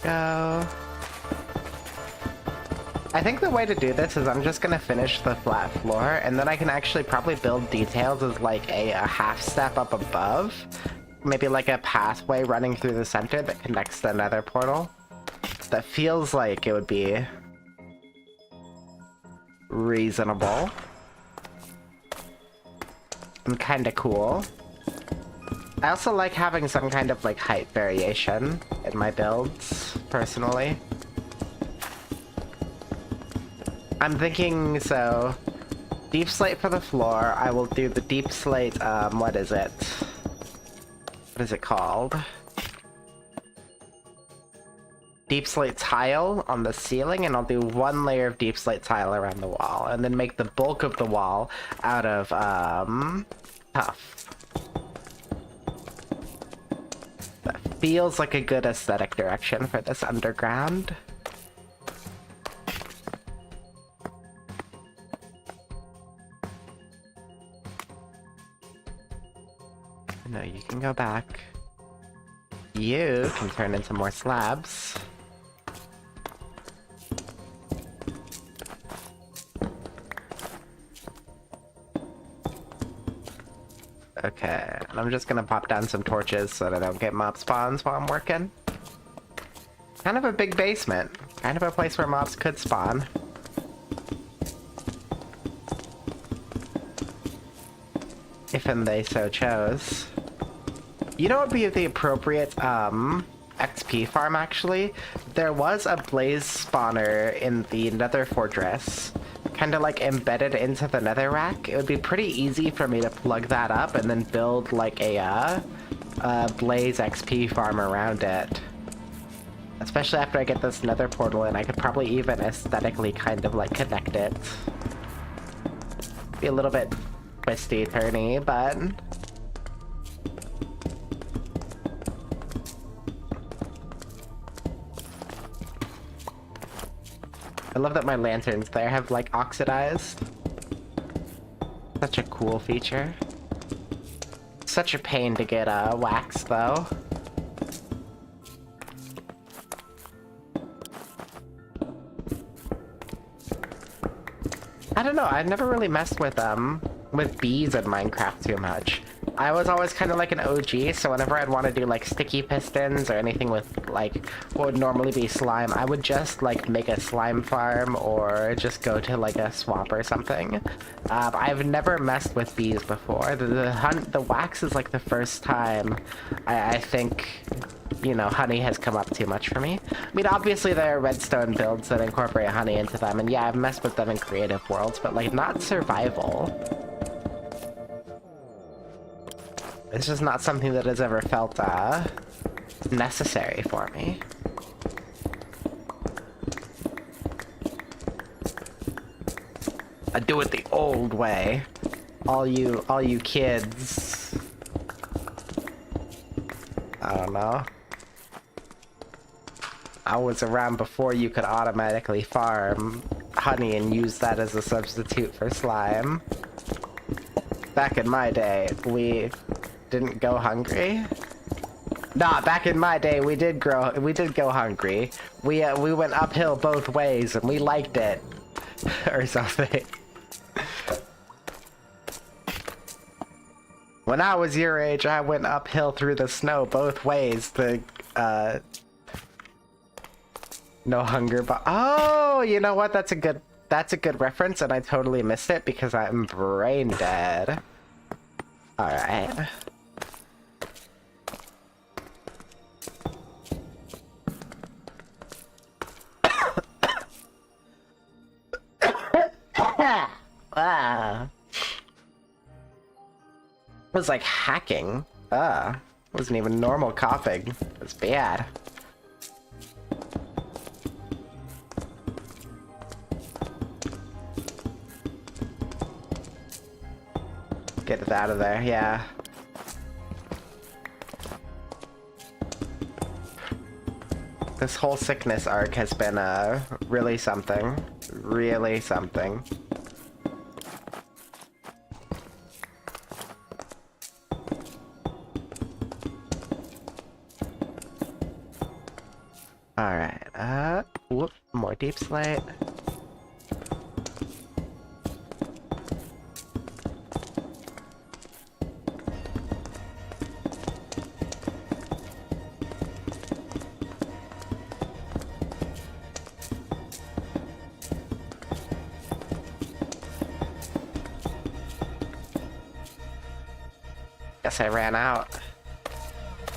Go. I think the way to do this is I'm just gonna finish the flat floor, and then I can actually probably build details as like a half step up above. Maybe like a pathway running through the center that connects to another portal. That feels like it would be reasonable. And kinda cool. I also like having some kind of like height variation in my builds, personally. I'm thinking, so, deep slate for the floor. I will do the deep slate, what is it? What is it called? Deep slate tile on the ceiling, and I'll do one layer of deep slate tile around the wall, and then make the bulk of the wall out of, tuff. That feels like a good aesthetic direction for this underground. No, you can go back. You can turn into more slabs. Okay, and I'm just gonna pop down some torches so that I don't get mob spawns while I'm working. Kind of a big basement. Kind of a place where mobs could spawn. If and they so chose. You know what would be the appropriate XP farm, actually? There was a blaze spawner in the Nether Fortress, kind of like embedded into the Netherrack. It would be pretty easy for me to plug that up and then build like a blaze XP farm around it. Especially after I get this Nether portal in, I could probably even aesthetically kind of like connect it. Be a little bit twisty-turny, but... I love that my lanterns there have, like, oxidized. Such a cool feature. Such a pain to get, waxed, though. I don't know, I've never really messed with bees in Minecraft too much. I was always kind of like an OG, so whenever I'd want to do like sticky pistons or anything with like what would normally be slime, I would just like make a slime farm or just go to like a swamp or something. I've never messed with bees before. The wax is like the first time I think, you know, honey has come up too much for me. I mean, obviously there are redstone builds that incorporate honey into them, and yeah, I've messed with them in creative worlds, but like not survival. It's just not something that has ever felt necessary for me. I do it the old way. All you kids. I don't know. I was around before you could automatically farm honey and use that as a substitute for slime. Back in my day, we didn't go hungry. Nah, back in my day, we did go hungry. We went uphill both ways and we liked it. Or something. When I was your age, I went uphill through the snow both ways to, no hunger, but oh, you know what? That's a good reference, and I totally missed it because I'm brain dead. All right. Ah. It was like hacking. It wasn't even normal coughing. It was bad. Get it out of there, yeah. This whole sickness arc has been, really something. Really something. Alright, whoop, more deep slate. Guess I ran out.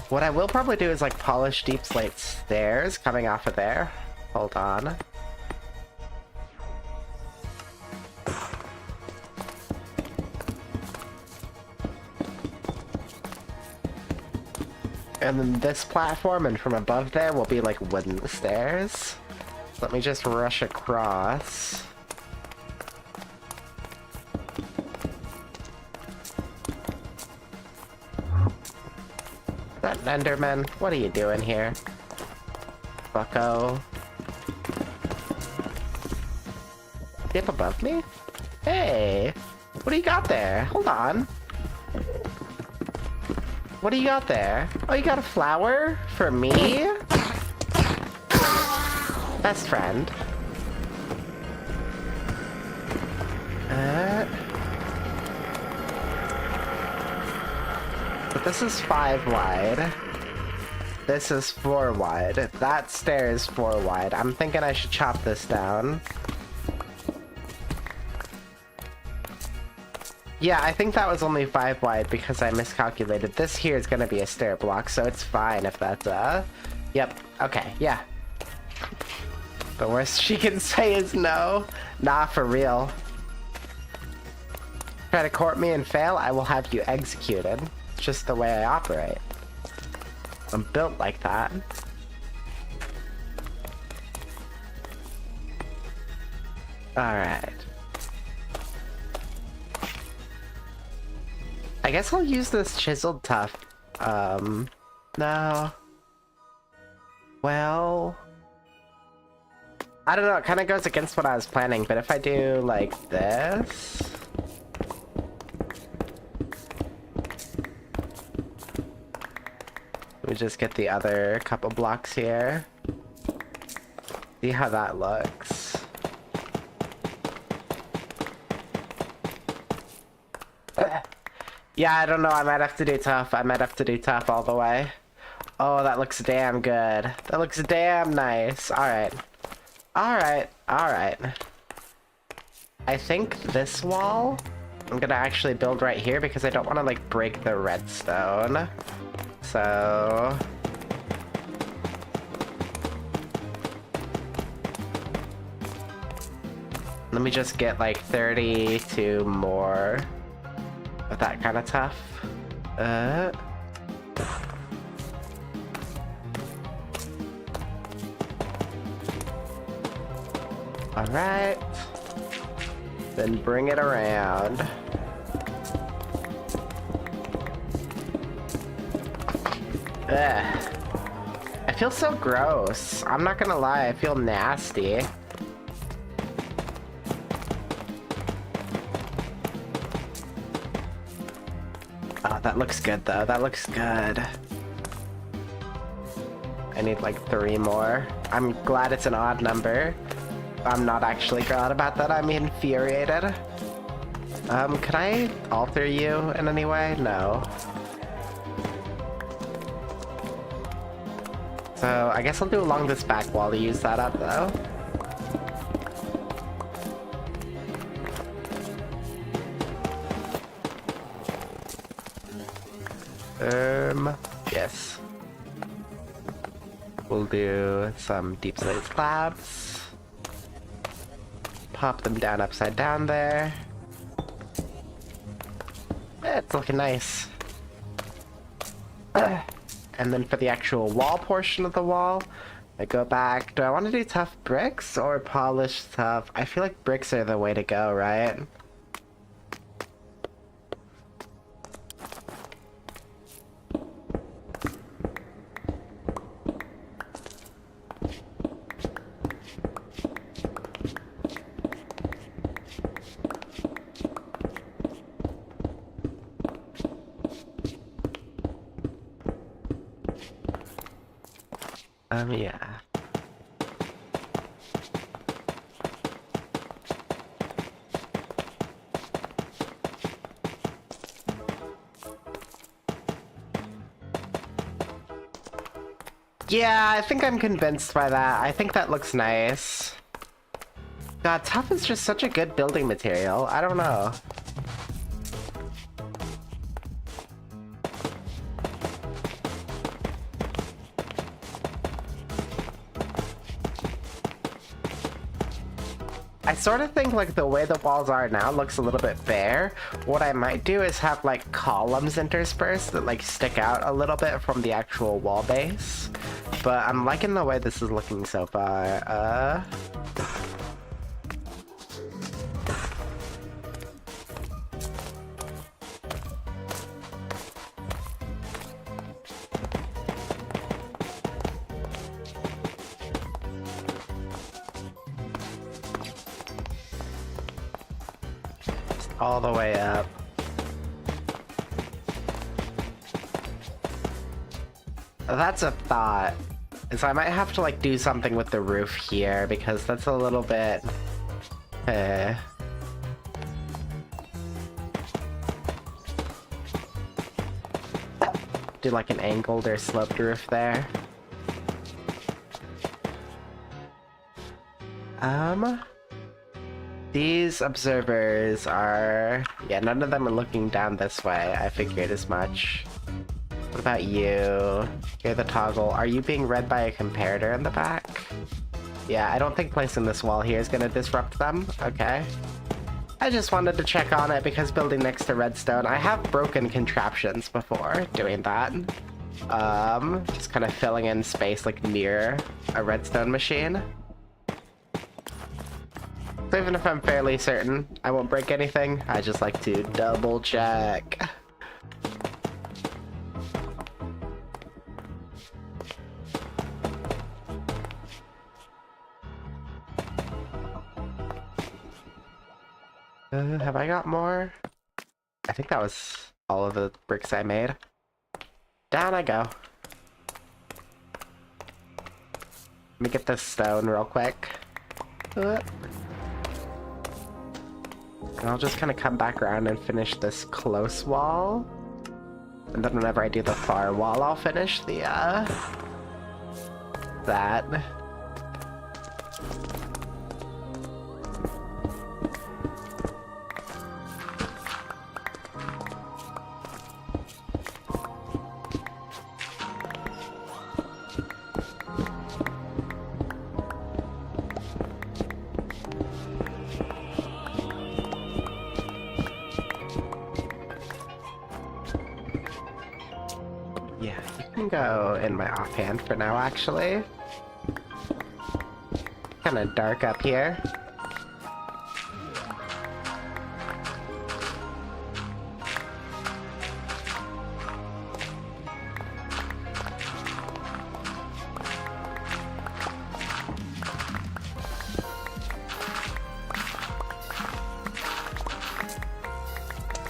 What I will probably do is like polish deep slate stairs coming off of there. Hold on. And then this platform and from above there will be like wooden stairs. Let me just rush across. That Enderman, what are you doing here? Bucko. Dip above me? Hey! What do you got there? Hold on. What do you got there? Oh, you got a flower? For me? Best friend. But this is 5 wide. This is 4 wide. That stair is 4 wide. I'm thinking I should chop this down. Yeah, I think that was only 5 wide because I miscalculated. This here is gonna be a stair block, so it's fine if that's Yep, okay, yeah. The worst she can say is no. Nah, for real. Try to court me and fail, I will have you executed. It's just the way I operate. I'm built like that. Alright. I guess I'll use this chiseled tuff. No. Well... I don't know, it kind of goes against what I was planning, but if I do like this... We just get the other couple blocks here. See how that looks. Yeah, I don't know, I might have to do tough. I might have to do tough all the way. Oh, that looks damn good. That looks damn nice. Alright. Alright, alright. I think this wall, I'm gonna actually build right here because I don't want to, like, break the redstone. So... let me just get, like, 32 more of that kind of tough. Alright. Then bring it around. Ugh. I feel so gross. I'm not gonna lie, I feel nasty. Oh, that looks good though. That looks good. I need like 3 more. I'm glad it's an odd number. I'm not actually glad about that. I'm infuriated. Can I alter you in any way? No. So I guess I'll do along this back wall to use that up though. Yes. We'll do some deep slate slabs. Pop them down upside down there. It's looking nice. And then for the actual wall portion of the wall, I go back. Do I want to do tough bricks or polished tough? I feel like bricks are the way to go, right? Yeah. Yeah, I think I'm convinced by that. I think that looks nice. God, tough is just such a good building material. I don't know. I sort of think like the way the walls are now looks a little bit bare. What I might do is have like columns interspersed that like stick out a little bit from the actual wall base. But I'm liking the way this is looking so far. All the way up. That's a thought. Is I might have to like do something with the roof here because that's a little bit do like an angled or sloped roof there. These observers are... yeah, none of them are looking down this way. I figured as much. What about you? You're the toggle. Are you being read by a comparator in the back? Yeah, I don't think placing this wall here is gonna disrupt them. Okay. I just wanted to check on it because building next to redstone, I have broken contraptions before doing that. Just kind of filling in space like near a redstone machine. So even if I'm fairly certain I won't break anything, I just like to double check. Have I got more? I think that was all of the bricks I made. Down I go. Let me get this stone real quick. And I'll just kind of come back around and finish this close wall. And then whenever I do the far wall, I'll finish the, that. Yeah, you can go in my offhand for now, actually. Kinda dark up here.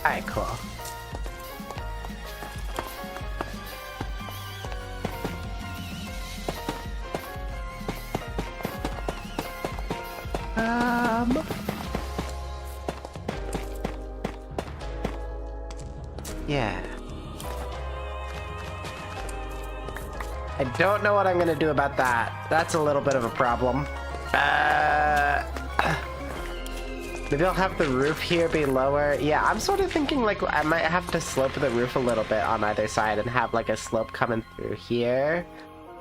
Alright, cool. Yeah. I don't know what I'm gonna do about that. That's a little bit of a problem. Maybe I'll have the roof here be lower. Yeah, I'm sort of thinking like I might have to slope the roof a little bit on either side and have like a slope coming through here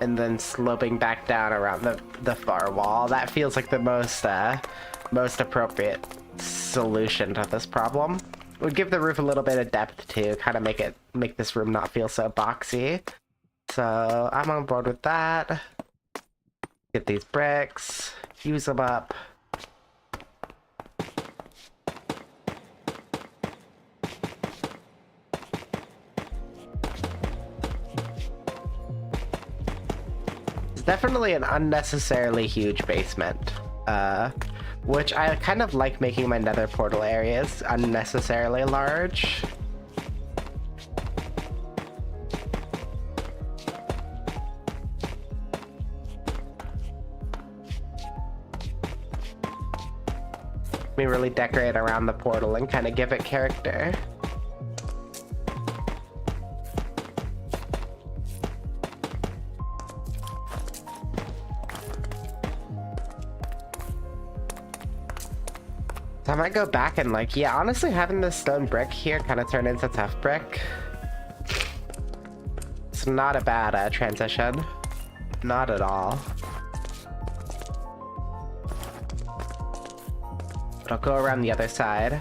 and then sloping back down around the far wall. That feels like the most appropriate solution to this problem. Would give the roof a little bit of depth too, kind of make this room not feel so boxy. So I'm on board with that. Get these bricks, use them up. It's definitely an unnecessarily huge basement. Which I kind of like making my nether portal areas unnecessarily large. Let me really decorate around the portal and kind of give it character. So I might go back and like, yeah, honestly having this stone brick here kind of turned into tough brick. It's not a bad transition. Not at all. But I'll go around the other side.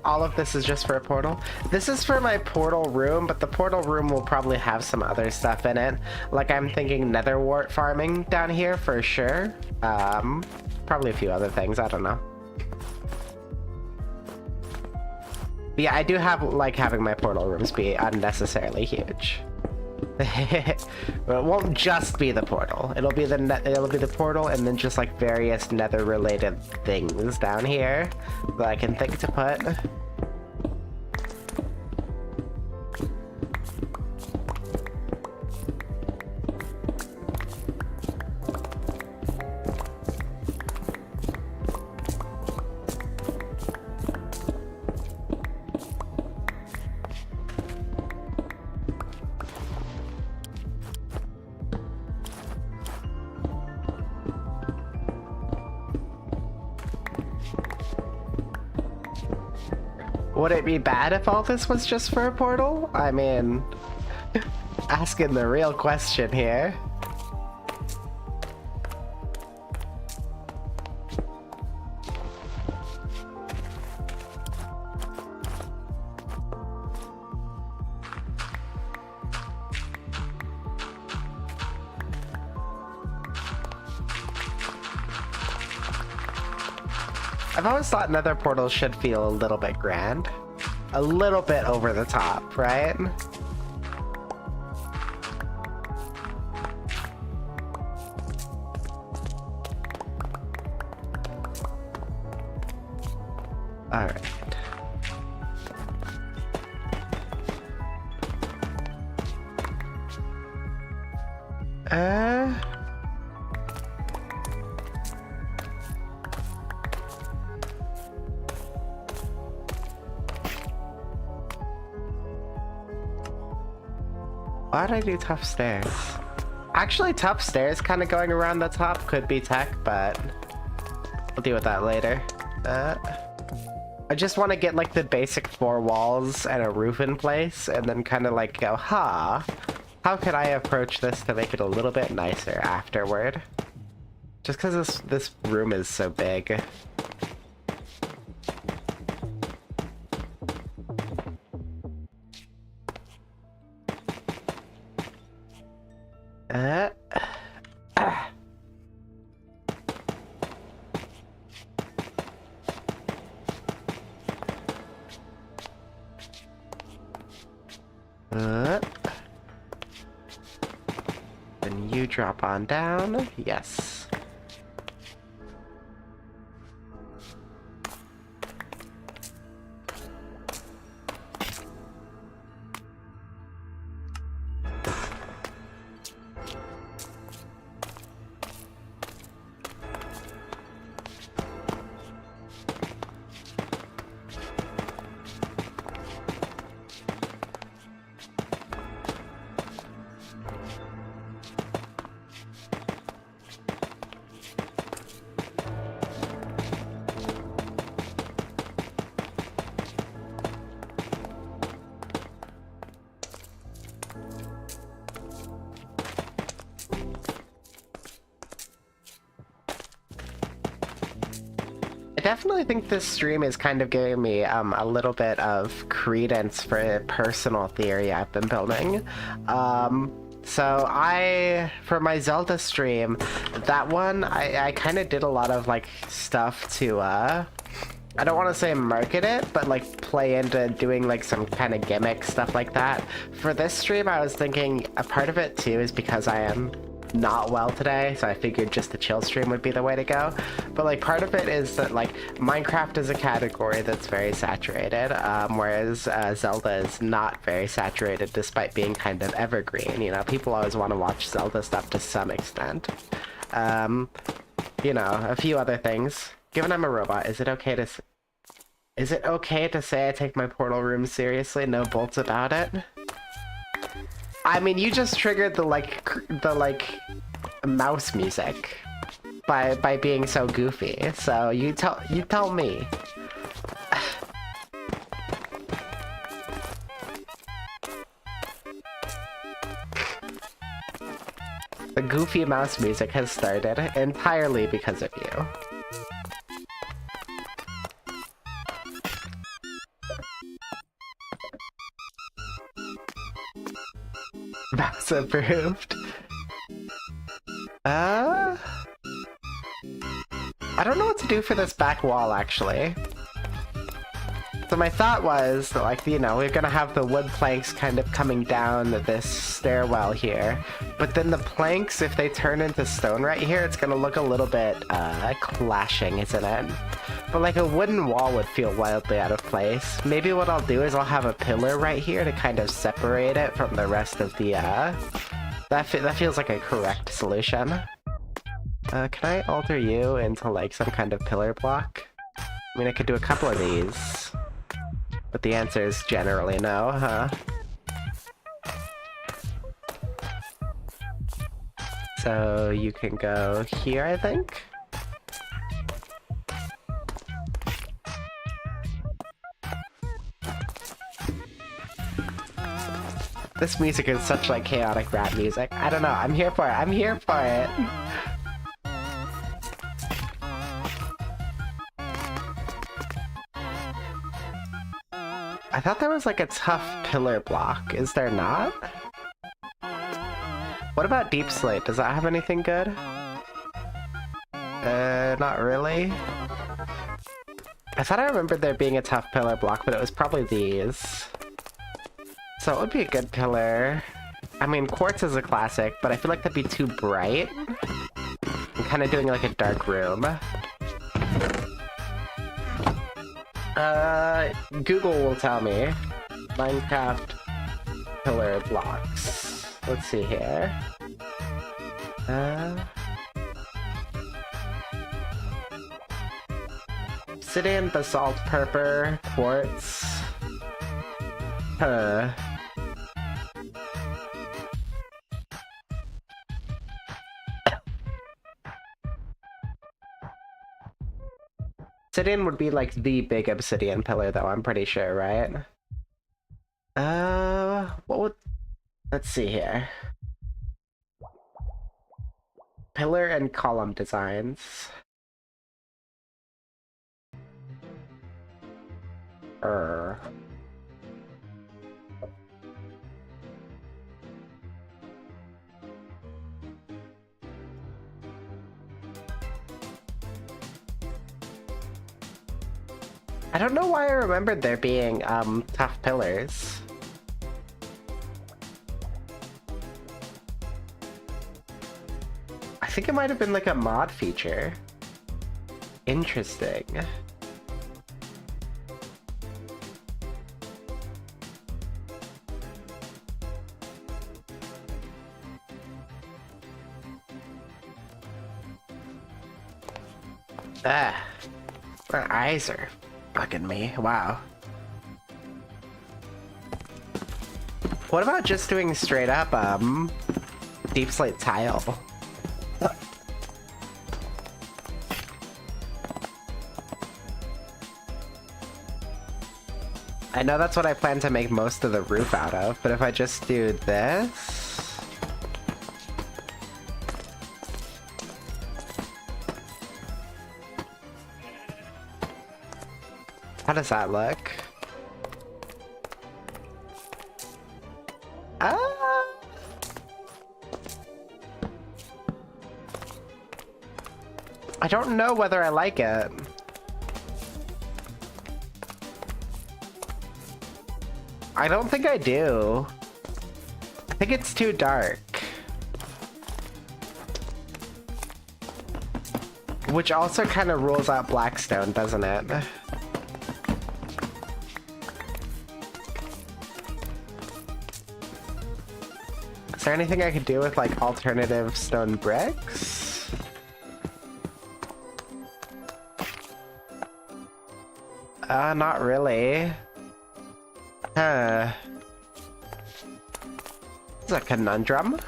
All of this is just for a portal. This is for my portal room, but the portal room will probably have some other stuff in it. Like I'm thinking nether wart farming down here for sure. Probably a few other things, I don't know. But yeah, I do like having my portal rooms be unnecessarily huge. But it won't just be the portal. It'll be the portal and then just like various nether related things down here that I can think to put. Would it be bad if all this was just for a portal? I mean, asking the real question here. I've always thought nether portals should feel a little bit grand. A little bit over the top, right? Alright. Why did I do tough stairs? Actually, tough stairs kind of going around the top could be tech, but we'll deal with that later. I just want to get like the basic 4 walls and a roof in place, and then kind of like go, how could I approach this to make it a little bit nicer afterward? Just because this room is so big. Then you drop on down. Yes. I definitely think this stream is kind of giving me a little bit of credence for a personal theory I've been building. So for my Zelda stream, that one, I kind of did a lot of like stuff to, I don't want to say market it, but like play into doing like some kind of gimmick stuff like that. For this stream, I was thinking a part of it too is because I am not well today, so I figured just the chill stream would be the way to go. But like part of it is that like Minecraft is a category that's very saturated, whereas Zelda is not very saturated despite being kind of evergreen. You know, people always want to watch Zelda stuff to some extent. You know, a few other things. Given I'm a robot, is it okay to say I take my portal room seriously? No bolts about it? I mean, you just triggered the mouse music by being so goofy. So you tell me. The goofy mouse music has started entirely because of you. Mouse approved. I don't know what to do for this back wall, actually. So my thought was that, like, you know, we're gonna have the wood planks kind of coming down this stairwell here, but then the planks, if they turn into stone right here, it's gonna look a little bit clashing, isn't it? But like a wooden wall would feel wildly out of place. Maybe what I'll do is I'll have a pillar right here to kind of separate it from the rest of the that feels like a correct solution. Can I alter you into like some kind of pillar block? I mean, I could do a couple of these, but the answer is generally no, huh? So you can go here, I think? This music is such like chaotic rap music. I don't know. I'm here for it. I'm here for it. I thought there was like a tough pillar block. Is there not? What about Deep Slate? Does that have anything good? Not really. I thought I remembered there being a tough pillar block, but it was probably these. So it would be a good pillar. I mean, Quartz is a classic, but I feel like that'd be too bright. I'm kind of doing like a dark room. Google will tell me. Minecraft pillar blocks. Let's see here. Obsidian, basalt, purpur, quartz. Obsidian would be like the big obsidian pillar though, I'm pretty sure, right? What would... Let's see here. Pillar and column designs. I don't know why I remembered there being, tough pillars. I think it might have been like a mod feature. Interesting. Ah, my eyes are bugging me. Wow. What about just doing straight up, Deep Slate tile? I know that's what I plan to make most of the roof out of, but if I just do this... How does that look? I don't know whether I like it. I don't think I do. I think it's too dark. Which also kind of rules out Blackstone, doesn't it? Is there anything I could do with like alternative stone bricks? Not really. Huh. This is a conundrum.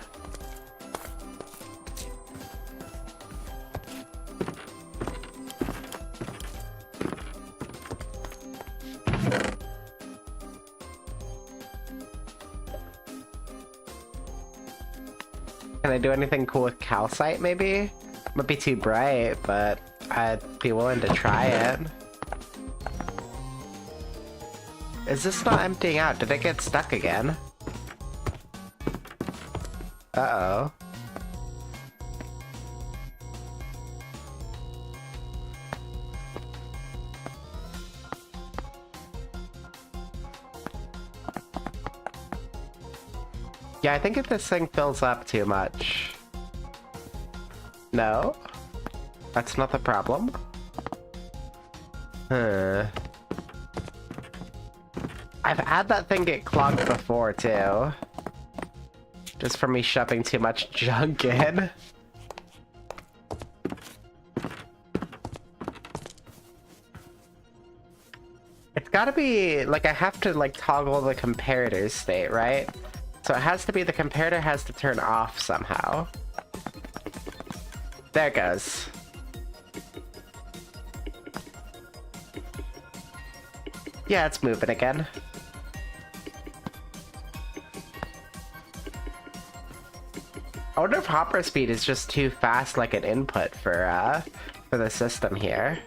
Can I do anything cool with calcite, maybe? Might be too bright, but I'd be willing to try it. Is this not emptying out? Did it get stuck again? Uh-oh. Yeah, I think if this thing fills up too much... No? That's not the problem? Huh. I've had that thing get clogged before, too. Just from me shoving too much junk in. It's gotta be... like, I have to, like, toggle the comparator state, right? So it has to be the comparator has to turn off somehow. There it goes. Yeah, it's moving again. wonder if hopper speed is just too fast, like an input for the system here.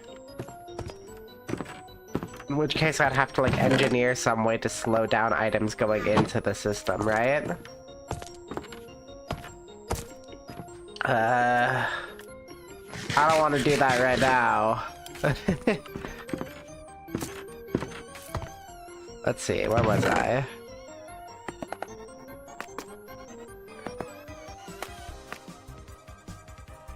In which case I'd have to like engineer some way to slow down items going into the system, right? I don't want to do that right now. Let's see, where was I?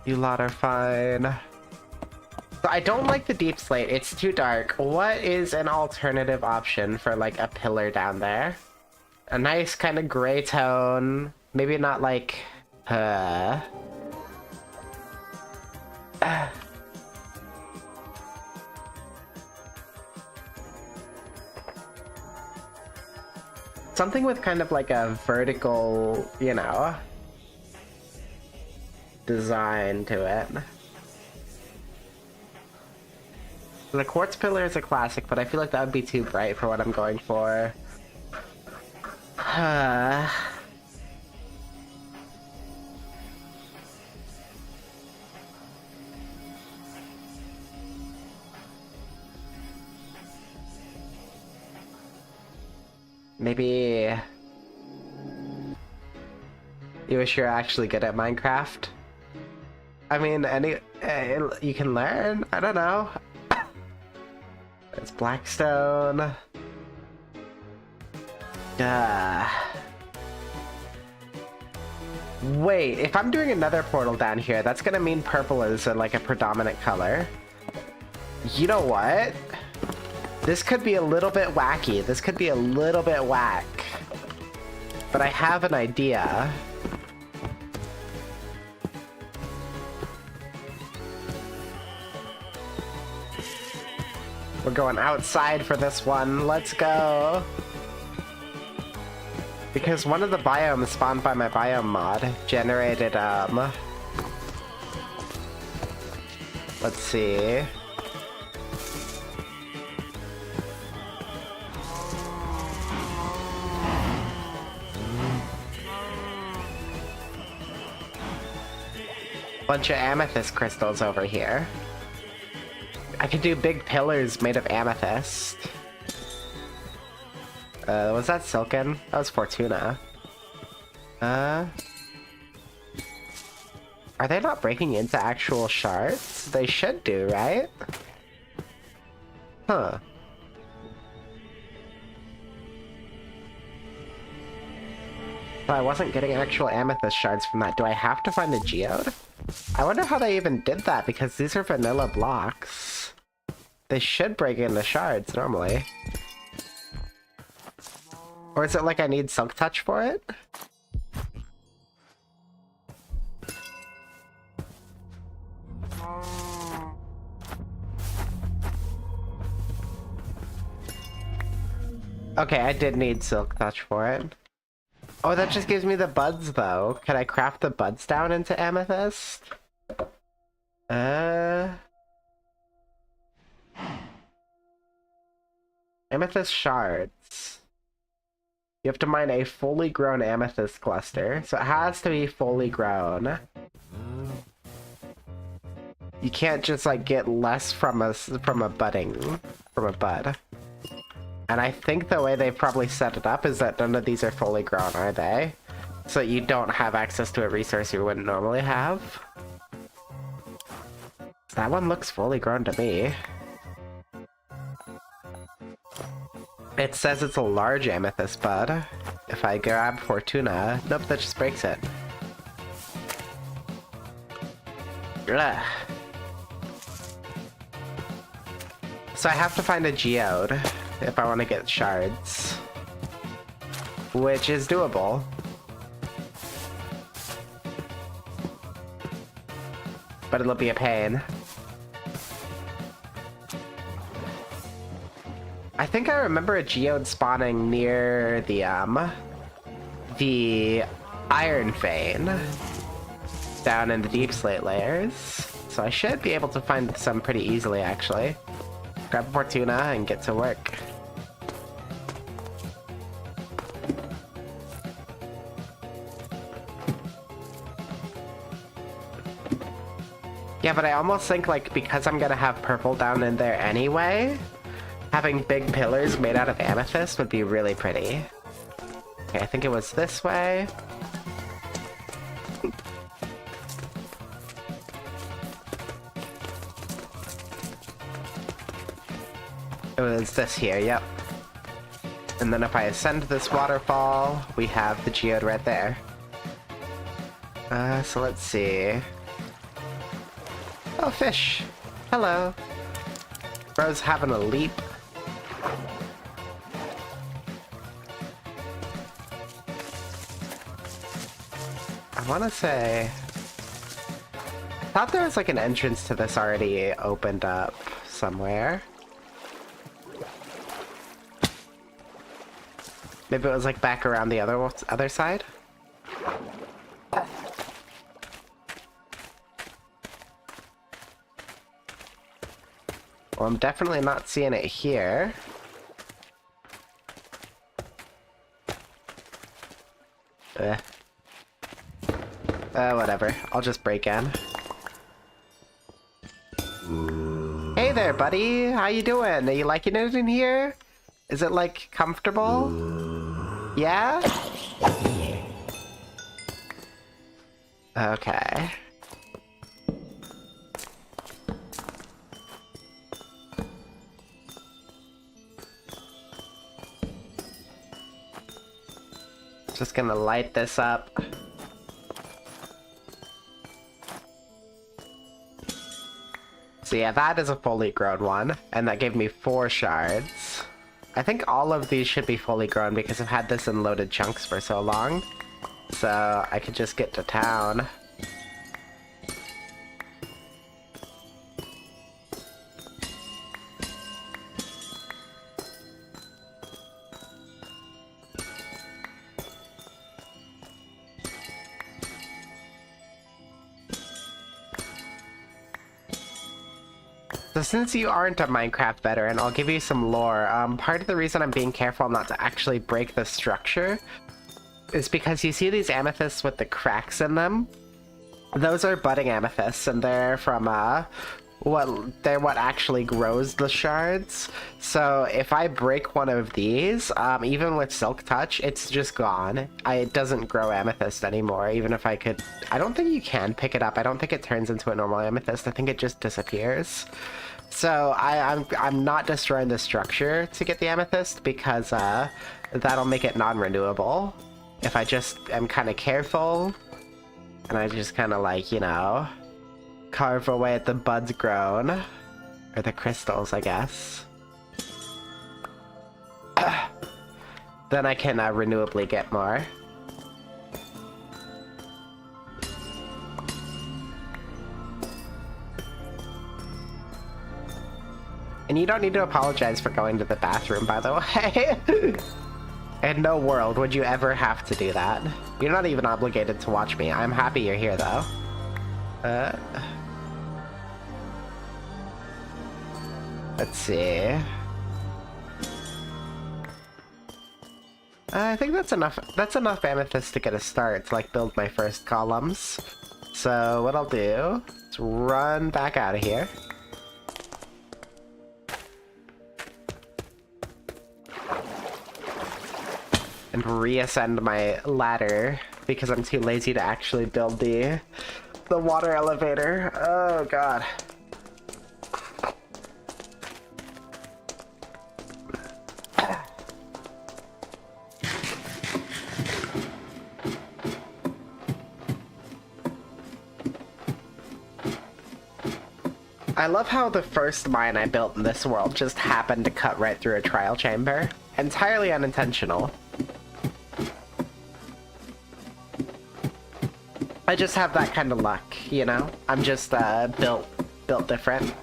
You lot are fine. So I don't like the deep slate, it's too dark. What is an alternative option for like a pillar down there? A nice kind of gray tone. Maybe not like... Something with kind of like a vertical, you know, design to it. The quartz pillar is a classic, but I feel like that would be too bright for what I'm going for. Maybe... You wish you're actually good at Minecraft? I mean, you can learn? I don't know. It's Blackstone. Wait, if I'm doing another portal down here, that's gonna mean purple is like a predominant color. You know what? This could be a little bit wacky. This could be a little bit whack. But I have an idea. We're going outside for this one. Let's go. Because one of the biomes spawned by my biome mod generated, let's see. Bunch of amethyst crystals over here. I could do big pillars made of amethyst. Was that Silken? That was Fortuna. Are they not breaking into actual shards? They should do, right? Huh. But I wasn't getting actual amethyst shards from that. Do I have to find a geode? I wonder how they even did that, because these are vanilla blocks. They should break into shards normally. Or is it like I need Silk Touch for it? Okay, I did need Silk Touch for it. Oh, that just gives me the buds though. Can I craft the buds down into amethyst? Amethyst shards. You have to mine a fully grown amethyst cluster, so it has to be fully grown. You can't just like get less from a bud. And I think the way they probably set it up is that none of these are fully grown, are they? So you don't have access to a resource you wouldn't normally have. That one looks fully grown to me. It says it's a large amethyst bud. If I grab Fortuna... Nope, that just breaks it. Ugh. So I have to find a geode if I want to get shards. Which is doable. But it'll be a pain. I think I remember a geode spawning near the Iron Vein down in the Deep Slate layers. So I should be able to find some pretty easily, actually. Grab Fortuna and get to work. Yeah, but I almost think, like, because I'm gonna have purple down in there anyway, having big pillars made out of amethyst would be really pretty. Okay, I think it was this way. It was this here, yep. And then if I ascend this waterfall, we have the geode right there. So let's see. Oh, fish! Hello! Bro's having a leap. I wanna say... I thought there was like an entrance to this already opened up somewhere. Maybe it was like back around the other side? Well, I'm definitely not seeing it here. Whatever. I'll just break in. Hey there, buddy! How you doing? Are you liking it in here? Is it, like, comfortable? Yeah? Okay. Just gonna light this up. So yeah, that is a fully grown one, and that gave me 4 shards. I think all of these should be fully grown because I've had this in loaded chunks for so long. So I could just get to town. So since you aren't a Minecraft veteran, I'll give you some lore. Part of the reason I'm being careful not to actually break the structure is because you see these amethysts with the cracks in them? Those are budding amethysts, and they're from, what actually grows the shards. So if I break one of these, even with Silk Touch, it's just gone. It doesn't grow amethyst anymore, even if I could... I don't think you can pick it up. I don't think it turns into a normal amethyst. I think it just disappears. So I'm not destroying the structure to get the amethyst because that'll make it non-renewable. If I just am kind of careful, and I just kind of like, you know, carve away at the buds grown, or the crystals, I guess. Then I can renewably get more. And you don't need to apologize for going to the bathroom, by the way. In no world would you ever have to do that. You're not even obligated to watch me. I'm happy you're here, though. Let's see. I think that's enough. That's enough amethyst to get a start to like build my first columns. So what I'll do is run back out of here. And reascend my ladder because I'm too lazy to actually build the water elevator. Oh god. I love how the first mine I built in this world just happened to cut right through a trial chamber. Entirely unintentional. I just have that kind of luck, you know? I'm just built different.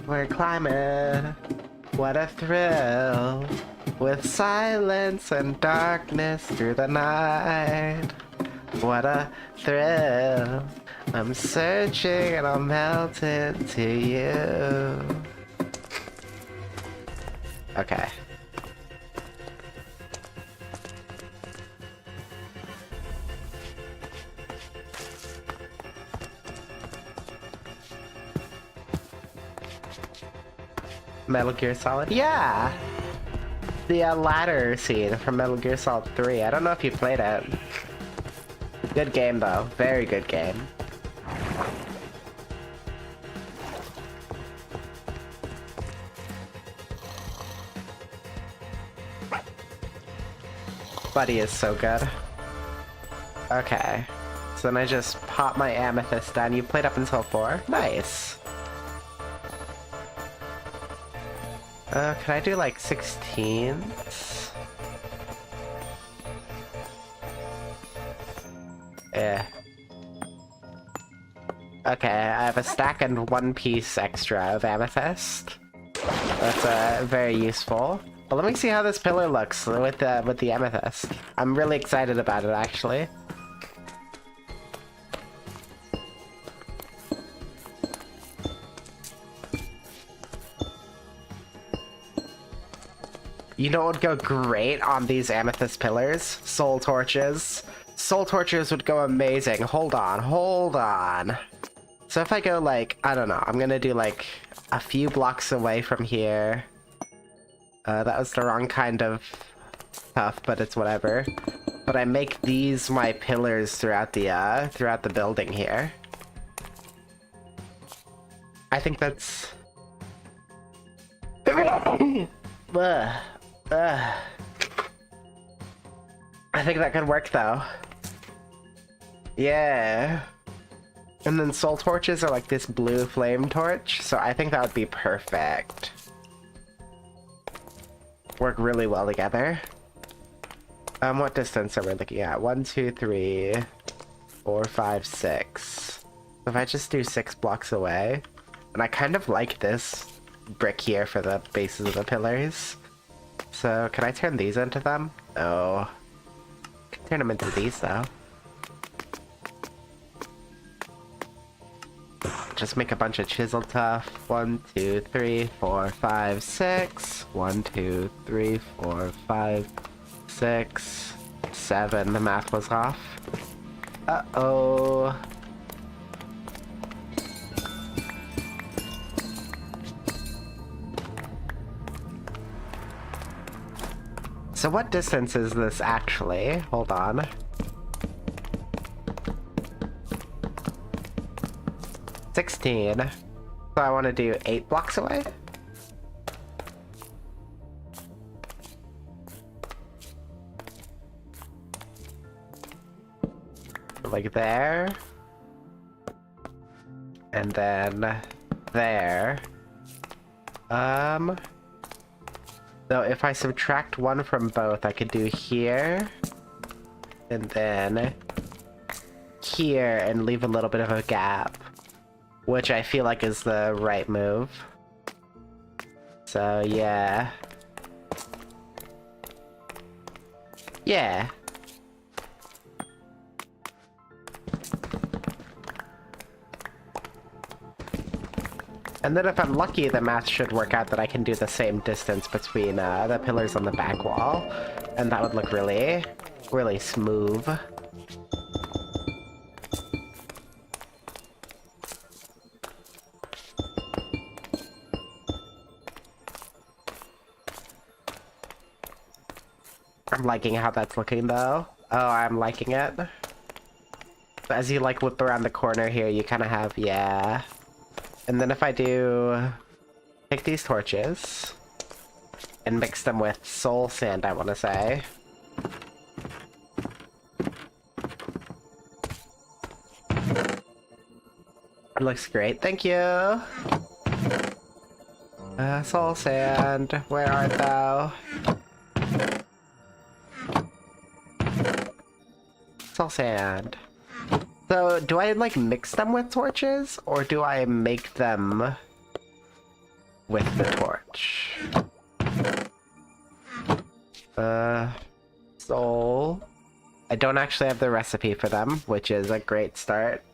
We're climbing, what a thrill, with silence and darkness through the night. What a thrill, I'm searching and I'm melting to you. Okay. Metal Gear Solid? Yeah! The ladder scene from Metal Gear Solid 3. I don't know if you played it. Good game, though. Very good game. Buddy is so good. Okay. So then I just pop my amethyst down. You played up until 4? Nice. Can I do like 16s? Yeah. Okay, I have a stack and 1 piece extra of amethyst. That's very useful. But let me see how this pillar looks with the amethyst. I'm really excited about it, actually. You know what would go great on these amethyst pillars? Soul torches. Soul torches would go amazing. Hold on, hold on. So if I go like, I don't know, I'm gonna do like a few blocks away from here. That was the wrong kind of stuff, but it's whatever. But I make these my pillars throughout the building here. I think that's... I think that could work though. Yeah. And then soul torches are like this blue flame torch, so I think that would be perfect. Work really well together. What distance are we looking at? 1, 2, 3, 4, 5, 6. If I just do 6 blocks away, and I kind of like this brick here for the bases of the pillars. So, can I turn these into them? No. I can turn them into these, though. Just make a bunch of chisel tuff. 1, 2, 3, 4, 5, 6. 1, 2, 3, 4, 5, 6, 7. The math was off. Uh-oh. So what distance is this actually? Hold on. $16. So I want to do 8 blocks away? Like there. And then there. So if I subtract 1 from both, I could do here, and then here, and leave a little bit of a gap, which I feel like is the right move. So yeah. Yeah. And then if I'm lucky, the math should work out that I can do the same distance between the pillars on the back wall. And that would look really, really smooth. I'm liking how that's looking though. Oh, I'm liking it. As you like whip around the corner here, you kind of have, yeah. And then if I do take these torches and mix them with soul sand, I want to say. It looks great, thank you. Soul sand, where art thou? Soul sand. So, do I, like, mix them with torches, or do I make them with the torch? Soul. I don't actually have the recipe for them, which is a great start.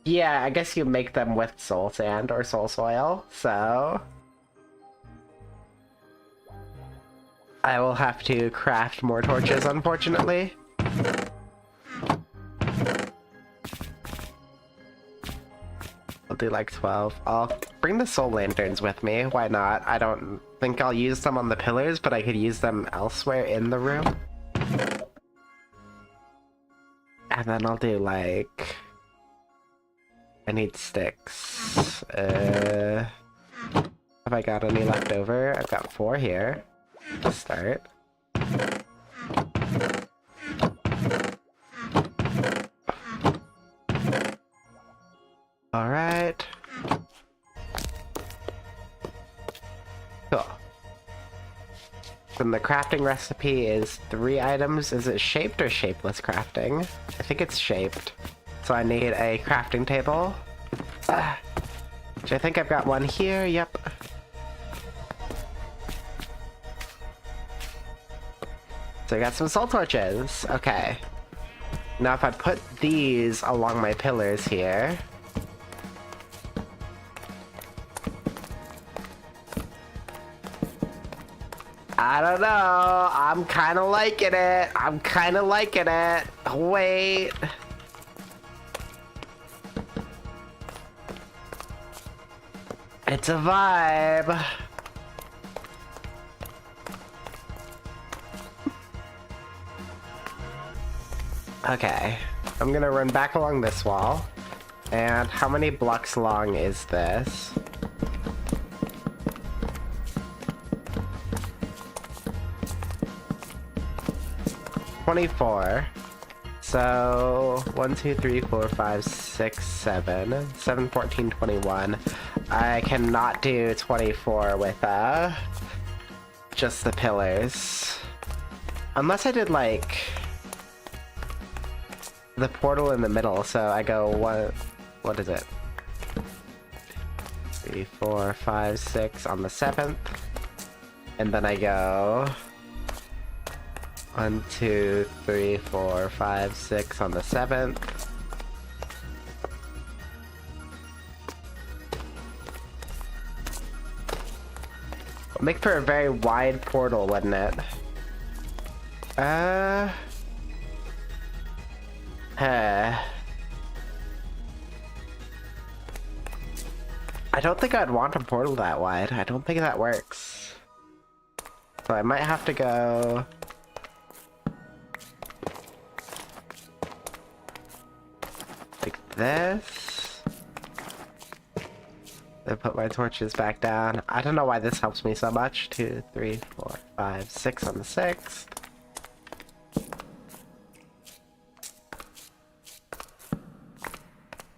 Yeah, I guess you make them with soul sand or soul soil, so... I will have to craft more torches, unfortunately. I'll do like 12. I'll bring the soul lanterns with me. Why not? I don't think I'll use them on the pillars, but I could use them elsewhere in the room. And then I'll do like... I need sticks. Have I got any left over? I've got 4 here to start. Alright. Cool. Then the crafting recipe is 3 items. Is it shaped or shapeless crafting? I think it's shaped. So I need a crafting table. Which I think I've got one here, yep. So I got some soul torches. Okay. Now if I put these along my pillars here... I don't know. I'm kind of liking it. I'm kind of liking it. Wait. It's a vibe. Okay. I'm gonna run back along this wall. And how many blocks long is this? $24. So 1, 2, 3, 4, 5, 6, 7. 7, 14, 21. I cannot do 24 with just the pillars. Unless I did like the portal in the middle, so I go what is it? 3, 4, 5, 6 on the 7th. And then I go 1, 2, 3, 4, 5, 6 on the 7th. Make for a very wide portal, wouldn't it? I don't think I'd want a portal that wide. I don't think that works. So I might have to go... like this. Then put my torches back down. I don't know why this helps me so much. 2, 3, 4, 5, 6 on the 6th.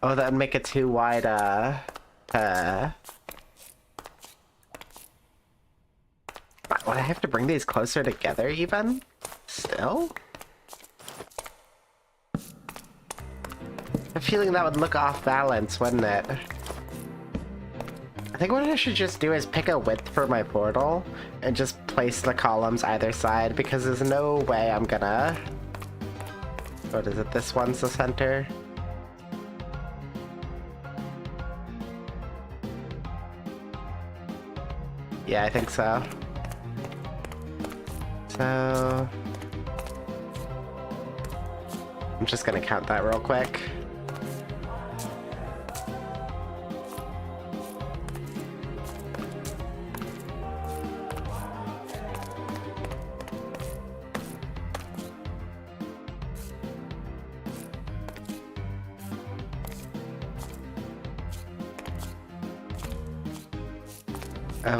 Oh, that'd make it too wide, would I have to bring these closer together even? Still? I have a feeling that would look off balance, wouldn't it? I think what I should just do is pick a width for my portal and just place the columns either side, because there's no way I'm gonna... What is it? This one's the center? Yeah, I think so. So... I'm just gonna count that real quick.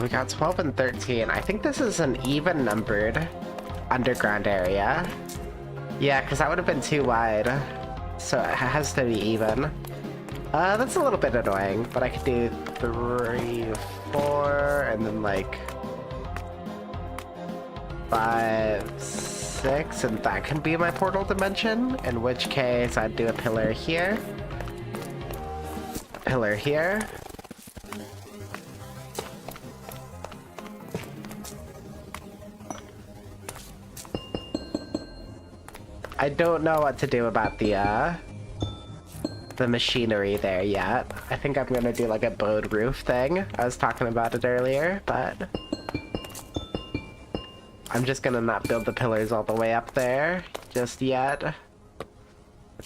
We got 12 and 13. I think this is an even numbered underground area. Yeah, because that would have been too wide. So it has to be even. That's a little bit annoying, but I could do 3, 4, and then like 5, 6, and that can be my portal dimension, in which case I'd do a pillar here. A pillar here. I don't know what to do about the machinery there yet. I think I'm gonna do like a bowed roof thing. I was talking about it earlier, but I'm just gonna not build the pillars all the way up there just yet.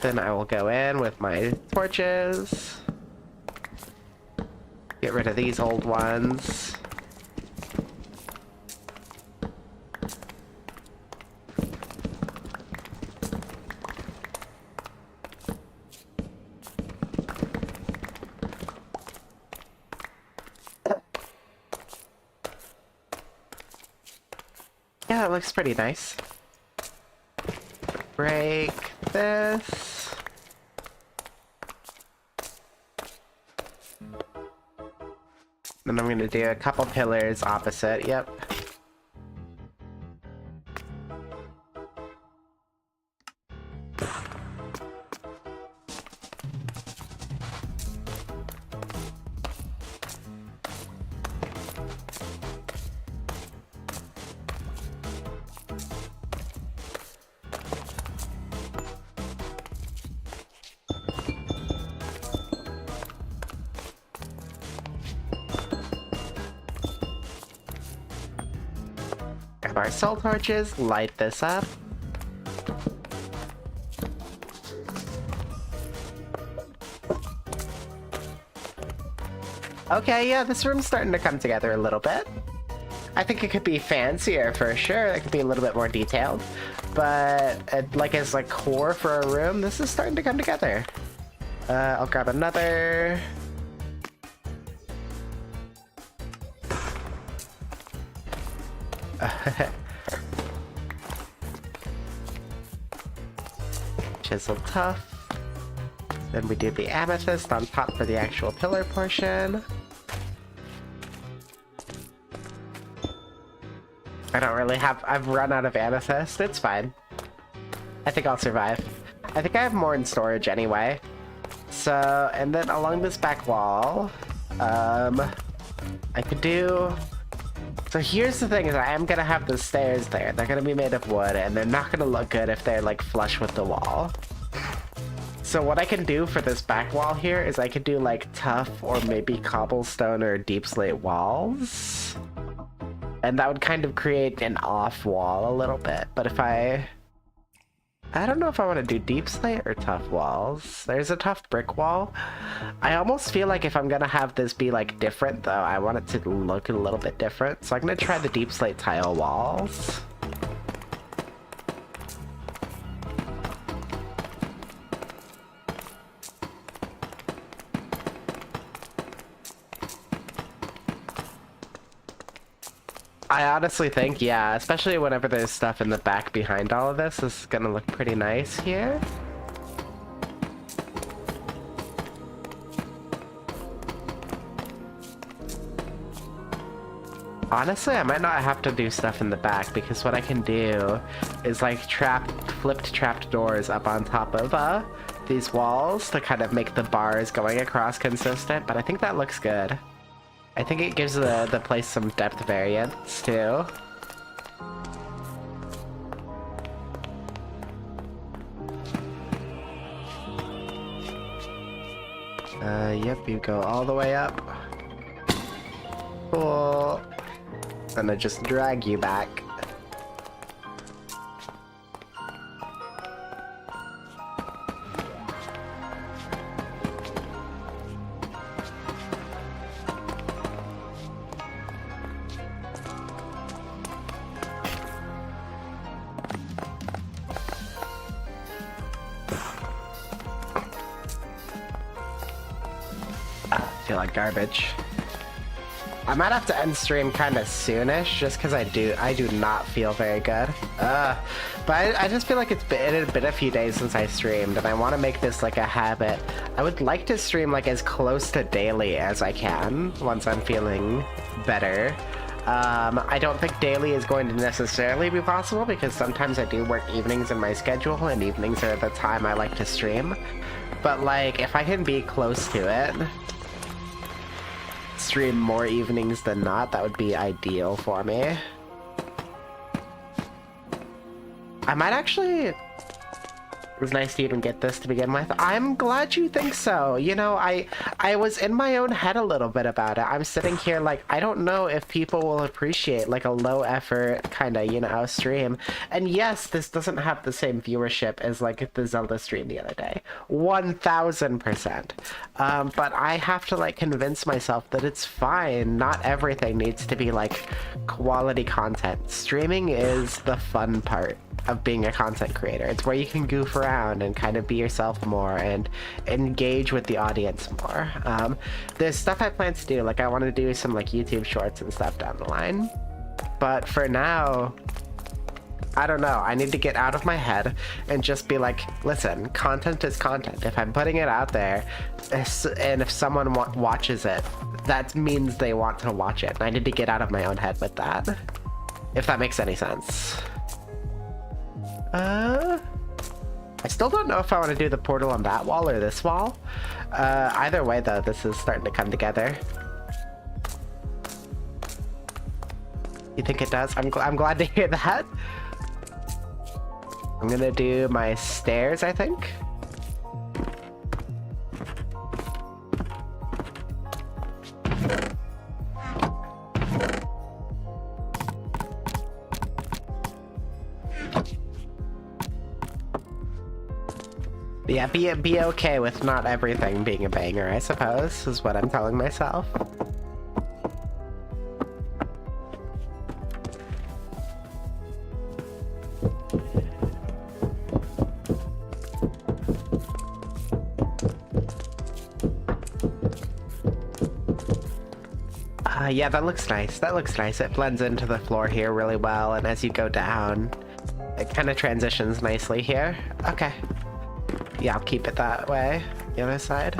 Then I will go in with my torches. Get rid of these old ones. Yeah, it looks pretty nice. Break this. Then I'm gonna do a couple pillars opposite, yep. Grab our soul torches, light this up. Okay, yeah, this room's starting to come together a little bit. I think it could be fancier for sure. It could be a little bit more detailed. But like as like core for a room, this is starting to come together. I'll grab another. Chisel tough. Then we do the amethyst on top for the actual pillar portion. I don't really have... I've run out of amethyst. It's fine. I think I'll survive. I think I have more in storage anyway. So, and then along this back wall, I could do... So here's the thing, is I am gonna have the stairs there. They're gonna be made of wood, and they're not gonna look good if they're like flush with the wall. So what I can do for this back wall here is I could do like tough or maybe cobblestone or deep slate walls. And that would kind of create an off wall a little bit. But if I don't know if I want to do deep slate or tough walls. There's a tough brick wall. I almost feel like if I'm gonna have this be like different though, I want it to look a little bit different. So I'm gonna try the deep slate tile walls. I honestly think, yeah, especially whenever there's stuff in the back behind all of this, this is gonna look pretty nice here. Honestly, I might not have to do stuff in the back because what I can do is like flipped trapped doors up on top of these walls to kind of make the bars going across consistent, but I think that looks good. I think it gives the place some depth variance, too. Yep, you go all the way up. Cool. And I just drag you back. Feel like garbage. I might have to end stream kind of soonish, just because I do not feel very good. But I just feel like it had been a few days since I streamed, and I want to make this like a habit. I would like to stream like as close to daily as I can once I'm feeling better. I don't think daily is going to necessarily be possible because sometimes I do work evenings in my schedule, and evenings are the time I like to stream. But like, if I can be close to it, stream more evenings than not, that would be ideal for me. I might actually It was nice to even get this to begin with. I'm glad you think so. You know, I was in my own head a little bit about it. I'm sitting here like, I don't know if people will appreciate like a low effort kind of, you know, stream. And yes, this doesn't have the same viewership as like the Zelda stream the other day. 1000%. But I have to like convince myself that it's fine. Not everything needs to be like quality content. Streaming is the fun part of being a content creator. It's where you can goof around and kind of be yourself more and engage with the audience more. There's stuff I plan to do, like I want to do some like YouTube shorts and stuff down the line, but for now, I don't know. I need to get out of my head and just be like, listen, content is content. If I'm putting it out there and if someone watches it, that means they want to watch it. And I need to get out of my own head with that, if that makes any sense. I still don't know if I want to do the portal on that wall or this wall. Either way, though, this is starting to come together. You think it does? I'm glad to hear that. I'm gonna do my stairs, I think. Yeah, be okay with not everything being a banger, I suppose, is what I'm telling myself. Yeah, that looks nice. That looks nice. It blends into the floor here really well, and as you go down, it kind of transitions nicely here. Okay. Yeah, I'll keep it that way. The other side.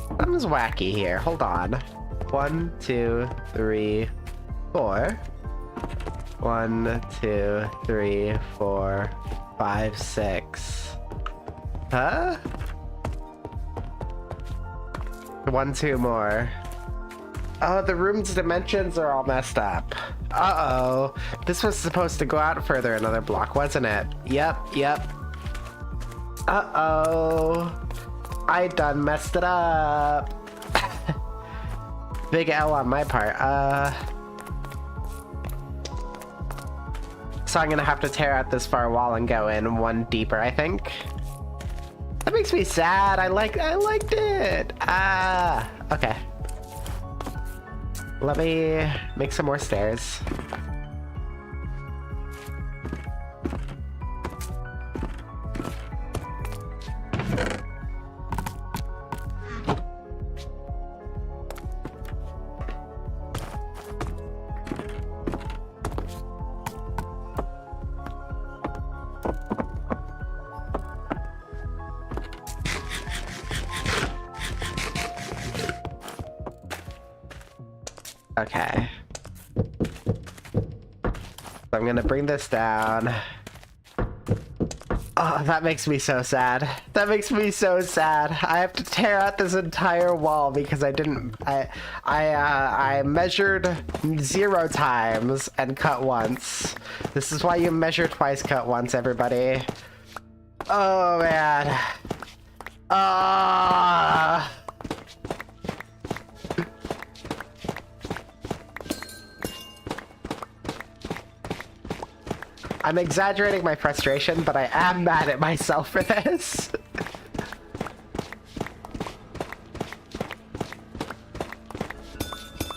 Something's wacky here. Hold on. 1, 2, 3, 4. 1, 2, 3, 4, 5, 6. Huh? 1, 2 more. Oh, the room's dimensions are all messed up. Uh-oh. This was supposed to go out further another block, wasn't it? Yep. Uh-oh. I done messed it up. Big L on my part. So I'm gonna have to tear out this far wall and go in one deeper, I think. That makes me sad. I liked it. Okay. Let me make some more stairs. Okay. So I'm gonna bring this down. Oh, that makes me so sad. That makes me so sad. I have to tear out this entire wall because I didn't. I measured 0 times and cut once. This is why you measure twice, cut once, everybody. Oh man. Ah. I'm exaggerating my frustration, but I am mad at myself for this.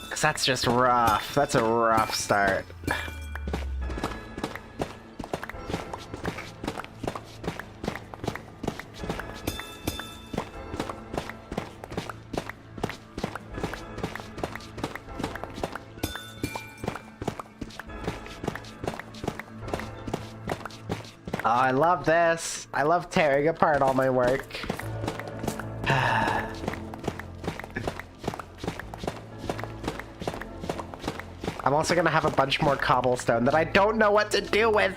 Cause that's just rough. That's a rough start. Oh, I love this. I love tearing apart all my work. I'm also gonna have a bunch more cobblestone that I don't know what to do with.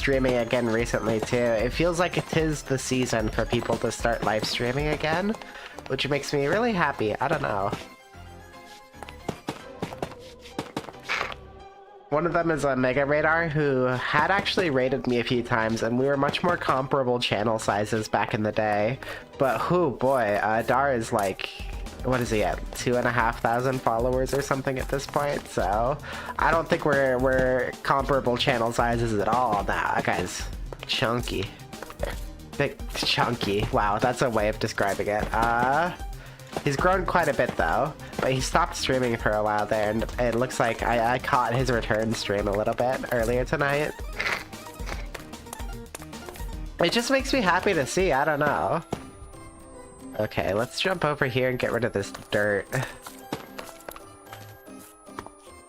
streaming again recently too. It feels like it is the season for people to start live streaming again, which makes me really happy. I don't know. One of them is a Mega Radar, who had actually rated me a few times, and we were much more comparable channel sizes back in the day. But whoo boy, Dar is like, what is he at? 2,500 followers or something at this point. So I don't think we're comparable channel sizes at all. Nah, that guy's chunky, big chunky. Wow, that's a way of describing it. He's grown quite a bit though, but he stopped streaming for a while there, and it looks like I caught his return stream a little bit earlier tonight. It just makes me happy to see, I don't know. Okay, let's jump over here and get rid of this dirt.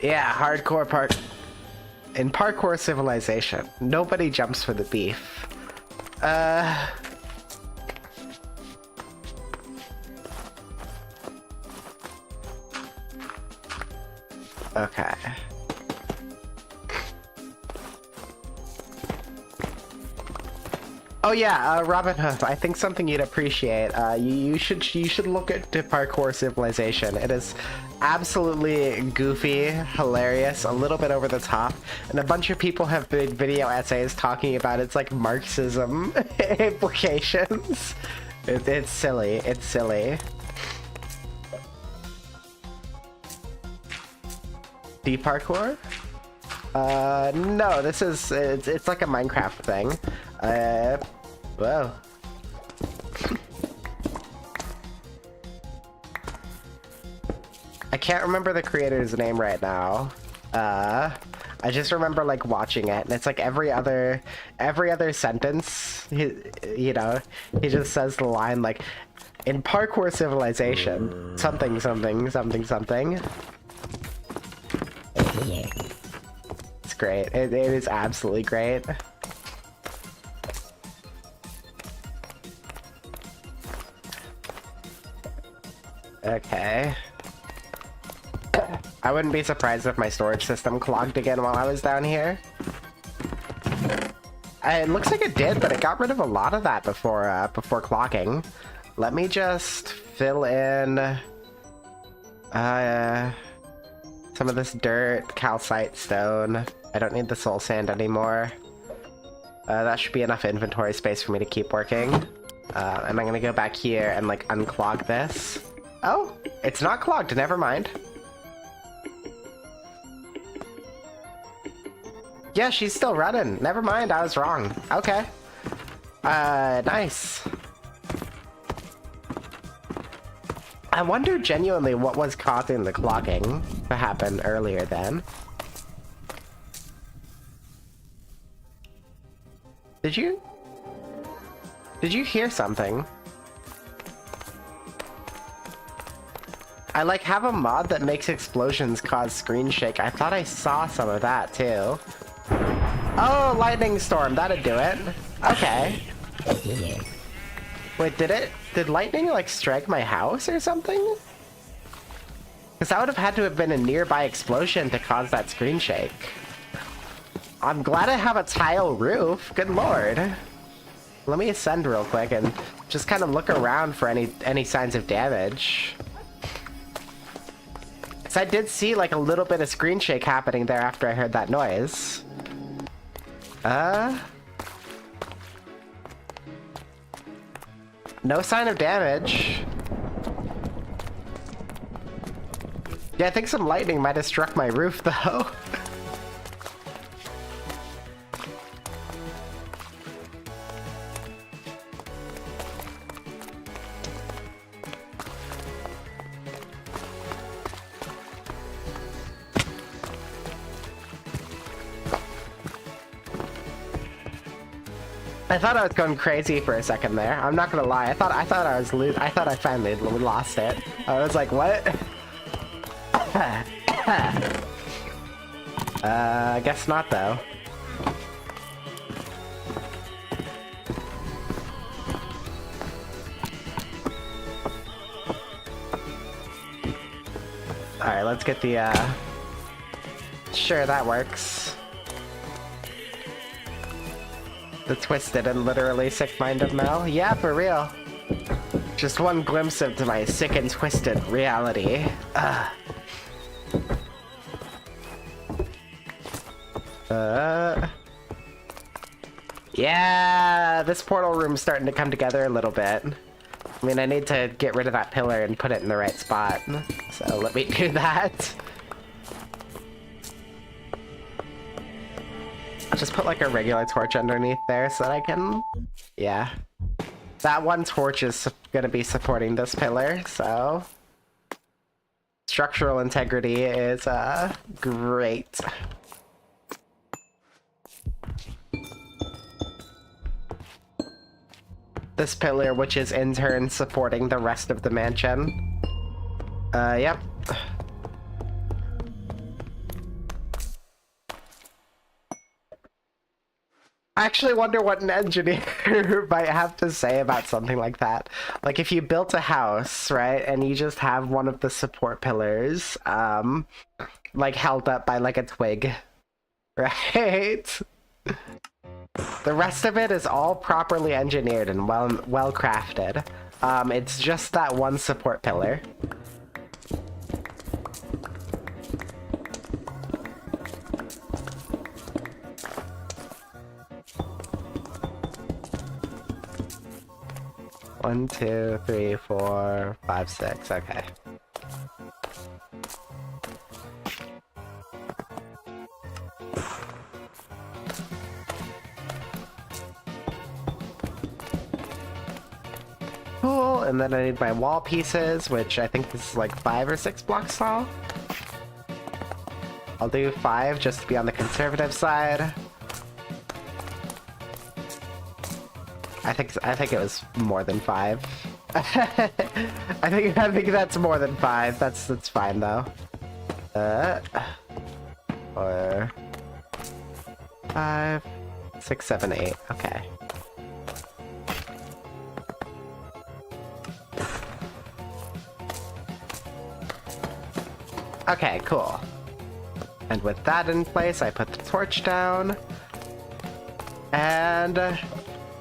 Yeah, hardcore park. In Parkour Civilization, nobody jumps for the beef. Okay. Oh yeah, Robin Hood, I think something you'd appreciate. You should look at Parkour Civilization. It is absolutely goofy, hilarious, a little bit over the top, and a bunch of people have made video essays talking about its like Marxism implications. It's silly. It's silly. Deep parkour? No, this is, it's like a Minecraft thing. Whoa. I can't remember the creator's name right now. I just remember like watching it, and it's like every other sentence, you know, he just says the line like, in Parkour Civilization, something, something, something, something. It's great. It is absolutely great. Okay. I wouldn't be surprised if my storage system clogged again while I was down here. It looks like it did, but it got rid of a lot of that before clogging. Let me just fill in some of this dirt, calcite, stone. I don't need the soul sand anymore. That should be enough inventory space for me to keep working. And I'm gonna go back here and like unclog this. Oh, it's not clogged, never mind. Yeah, she's still running. Never mind, I was wrong. Okay. Nice. I wonder genuinely what was causing the clogging to happen earlier then. Did you hear something? I like have a mod that makes explosions cause screen shake. I thought I saw some of that too. Oh, lightning storm, that'd do it. Okay. Wait, did lightning like strike my house or something? Because that would have had to have been a nearby explosion to cause that screen shake. I'm glad I have a tile roof, good lord. Let me ascend real quick and just kind of look around for any signs of damage. So I did see like a little bit of screen shake happening there after I heard that noise. No sign of damage. Yeah, I think some lightning might have struck my roof though. I thought I was going crazy for a second there. I'm not gonna lie. I thought I finally lost it. I was like, what? I guess not though. All right, let's get the. Sure, that works. The twisted and literally sick mind of Mel? Yeah, for real. Just one glimpse into my sick and twisted reality. Yeah, this portal room's starting to come together a little bit. I mean, I need to get rid of that pillar and put it in the right spot. So let me do that. I'll just put like a regular torch underneath there so that I can... Yeah. That one torch is gonna be supporting this pillar, so... Structural integrity is, great. This pillar, which is in turn supporting the rest of the mansion. Yep. I actually wonder what an engineer might have to say about something like that. Like, if you built a house, right, and you just have one of the support pillars, like, held up by, like, a twig, right? The rest of it is all properly engineered and well crafted. It's just that one support pillar. One, two, three, 4, 5, 6. Okay. Cool, and then I need my wall pieces, which I think this is like 5 or 6 blocks tall. I'll do 5 just to be on the conservative side. I think it was more than 5. I think that's more than 5. That's fine though. Or 5, 6, 7, 8. Okay. Okay, cool. And with that in place, I put the torch down. And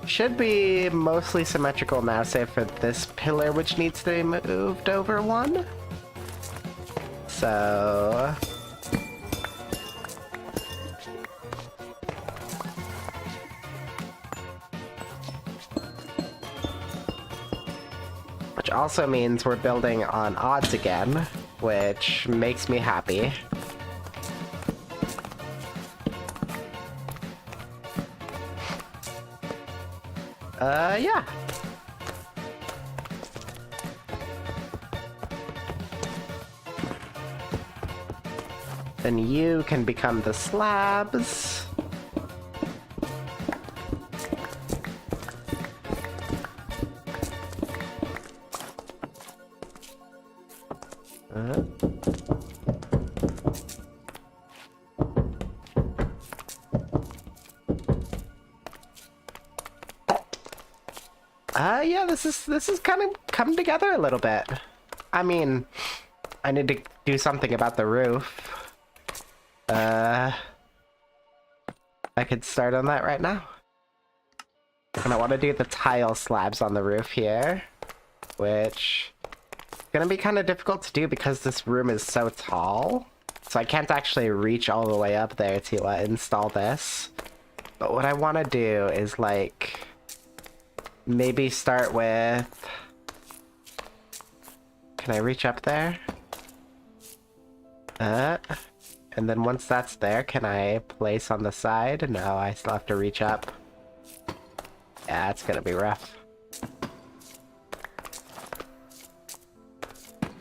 should be mostly symmetrical now, save for this pillar, which needs to be moved over 1. So... which also means we're building on odds again, which makes me happy. Yeah. Then you can become the slabs. Yeah, this is kind of coming together a little bit. I mean, I need to do something about the roof. I could start on that right now. And I want to do the tile slabs on the roof here, which is gonna be kind of difficult to do because this room is so tall. So I can't actually reach all the way up there to install this. But what I want to do is like... maybe start with... can I reach up there? And then once that's there, can I place on the side? No, I still have to reach up. Yeah, it's gonna be rough.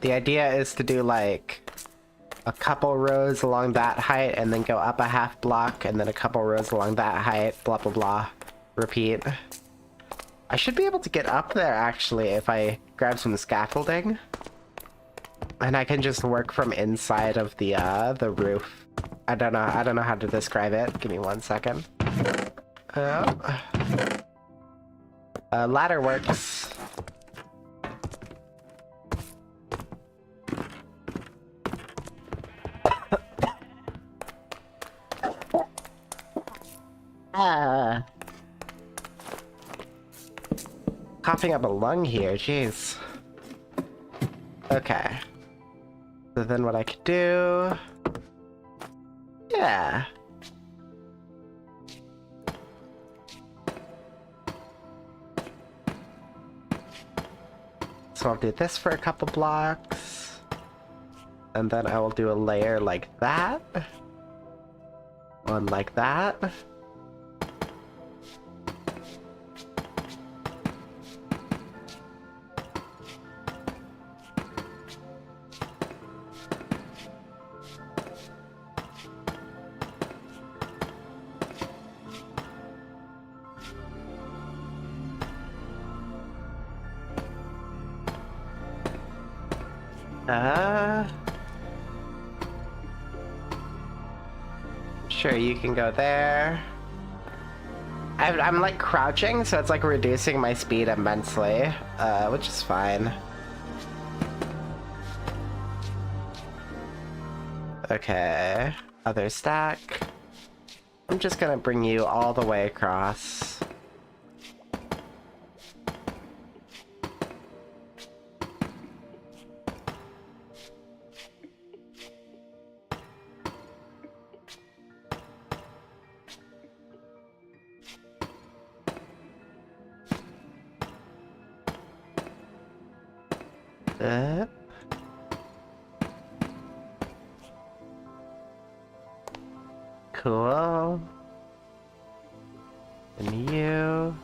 The idea is to do like a couple rows along that height and then go up a half block and then a couple rows along that height, blah blah blah. Repeat. I should be able to get up there actually if I grab some scaffolding. And I can just work from inside of the roof. I don't know how to describe it. Give me 1 second. Ladder works. coughing up a lung here, jeez. Okay. So then what I could do... Yeah. So I'll do this for a couple blocks. And then I will do a layer like that. One like that. Sure, you can go there. I'm like crouching, so it's like reducing my speed immensely, which is fine. Okay, other stack. I'm just gonna bring you all the way across. Cool. And you.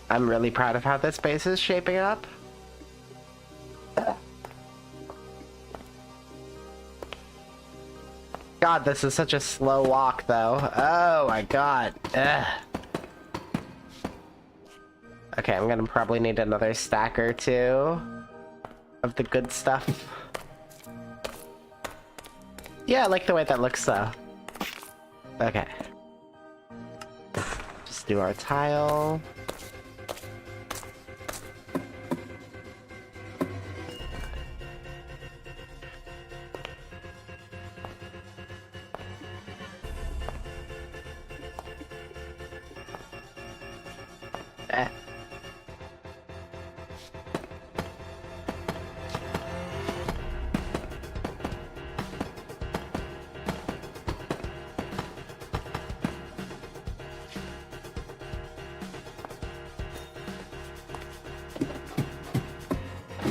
I'm really proud of how this base is shaping up. God, this is such a slow walk, though. Oh my god. Ugh. Okay, I'm gonna probably need another stack or two of the good stuff. Yeah, I like the way that looks, though. Okay. Just do our tile.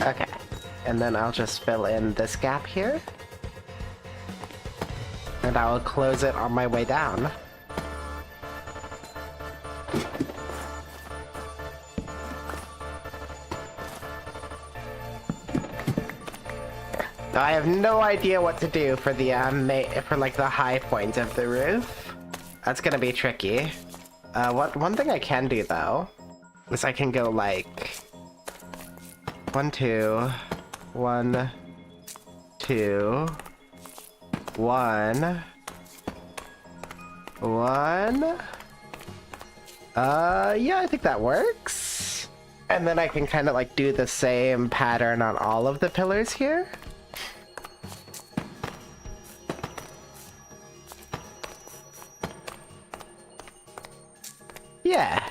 Okay, and then I'll just fill in this gap here. And I will close it on my way down. I have no idea what to do for the like the high point of the roof. That's gonna be tricky. One thing I can do though is I can go like 1, 2, 1, 2, 1, 1. Yeah, I think that works. And then I can kind of like do the same pattern on all of the pillars here. Yeah.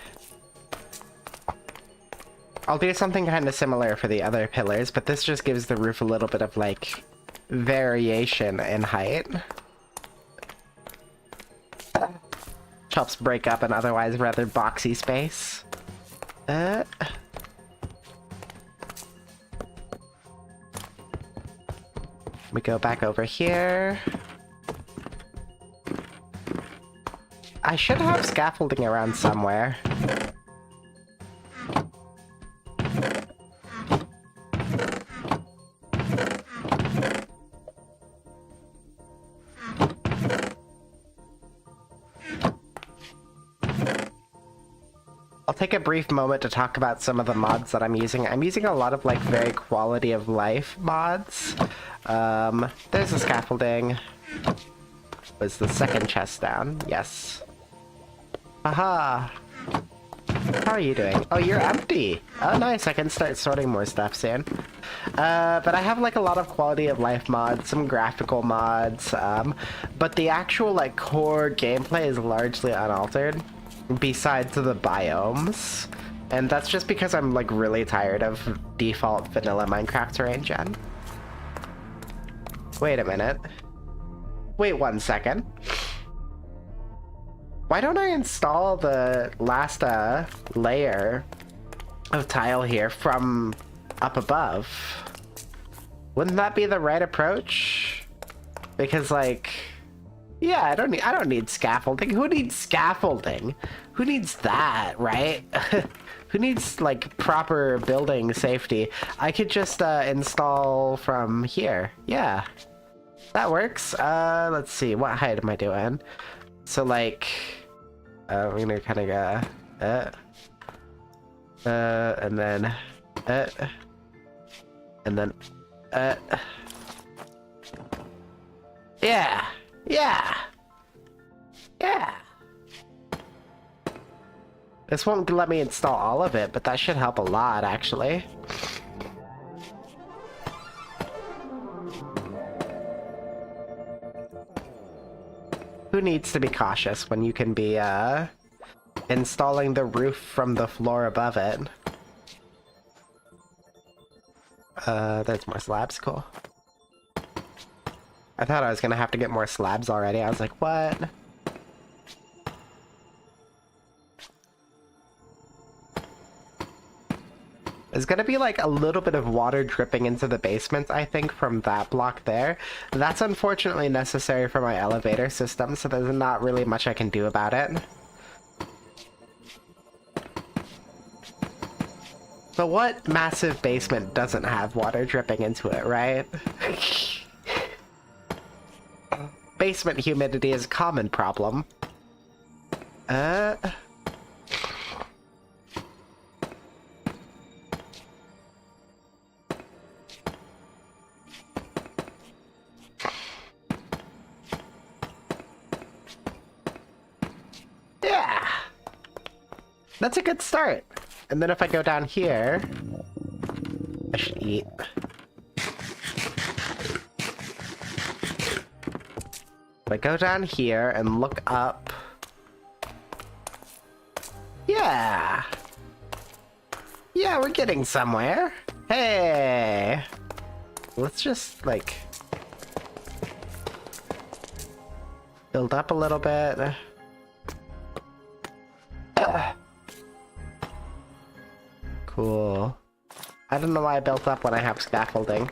I'll do something kind of similar for the other pillars, but this just gives the roof a little bit of, like, variation in height. Helps break up an otherwise rather boxy space. We go back over here. I should have scaffolding around somewhere. I'll take a brief moment to talk about some of the mods that I'm using. I'm using a lot of like very quality of life mods. There's the scaffolding. Was the second chest down? Yes. Aha! How are you doing? Oh, you're empty. Oh, nice. I can start sorting more stuff soon. But I have like a lot of quality of life mods, some graphical mods, but the actual like core gameplay is largely unaltered, besides the biomes. And that's just because I'm like really tired of default vanilla Minecraft terrain gen. Wait a minute. Wait 1 second. Why don't I install the last layer of tile here from up above? Wouldn't that be the right approach? Because like, yeah, I don't need scaffolding. Who needs scaffolding? Who needs that, right? Who needs like proper building safety? I could just install from here. Yeah, that works. Let's see, what height am I doing? So like, I'm gonna kind of go, and then, yeah, yeah, yeah. This won't let me install all of it, but that should help a lot, actually. Who needs to be cautious when you can be, installing the roof from the floor above it? There's more slabs, cool. I thought I was gonna have to get more slabs already. I was like, what? There's gonna be like a little bit of water dripping into the basement, I think, from that block there. That's unfortunately necessary for my elevator system, so there's not really much I can do about it. But what massive basement doesn't have water dripping into it, right? Basement humidity is a common problem. Yeah! That's a good start. And then if I go down here, I should eat. If I go down here and look up. Yeah! Yeah, we're getting somewhere. Hey! Let's just, like, build up a little bit. Cool. I don't know why I built up when I have scaffolding.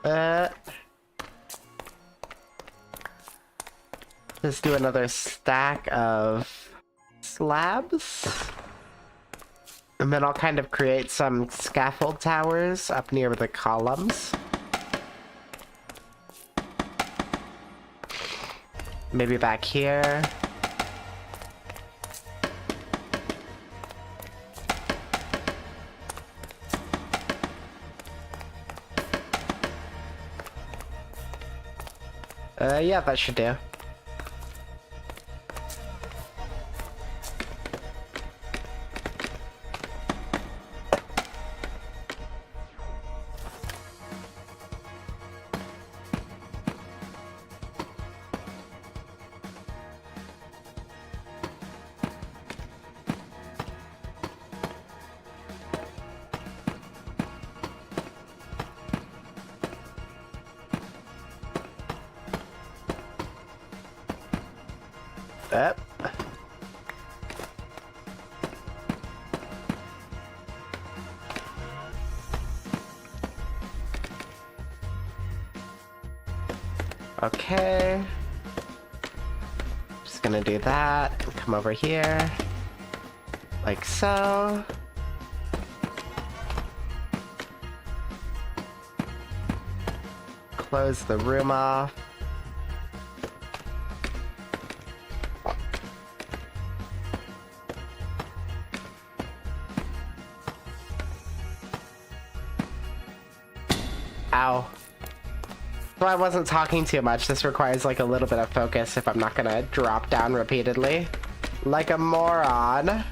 Let's do another stack of slabs. And then I'll kind of create some scaffold towers up near the columns. Maybe back here. Yeah, that should do. Yep. Okay. Just gonna do that and come over here. Like so. Close the room off. Ow. So I wasn't talking too much. This requires like a little bit of focus if I'm not gonna drop down repeatedly. Like a moron.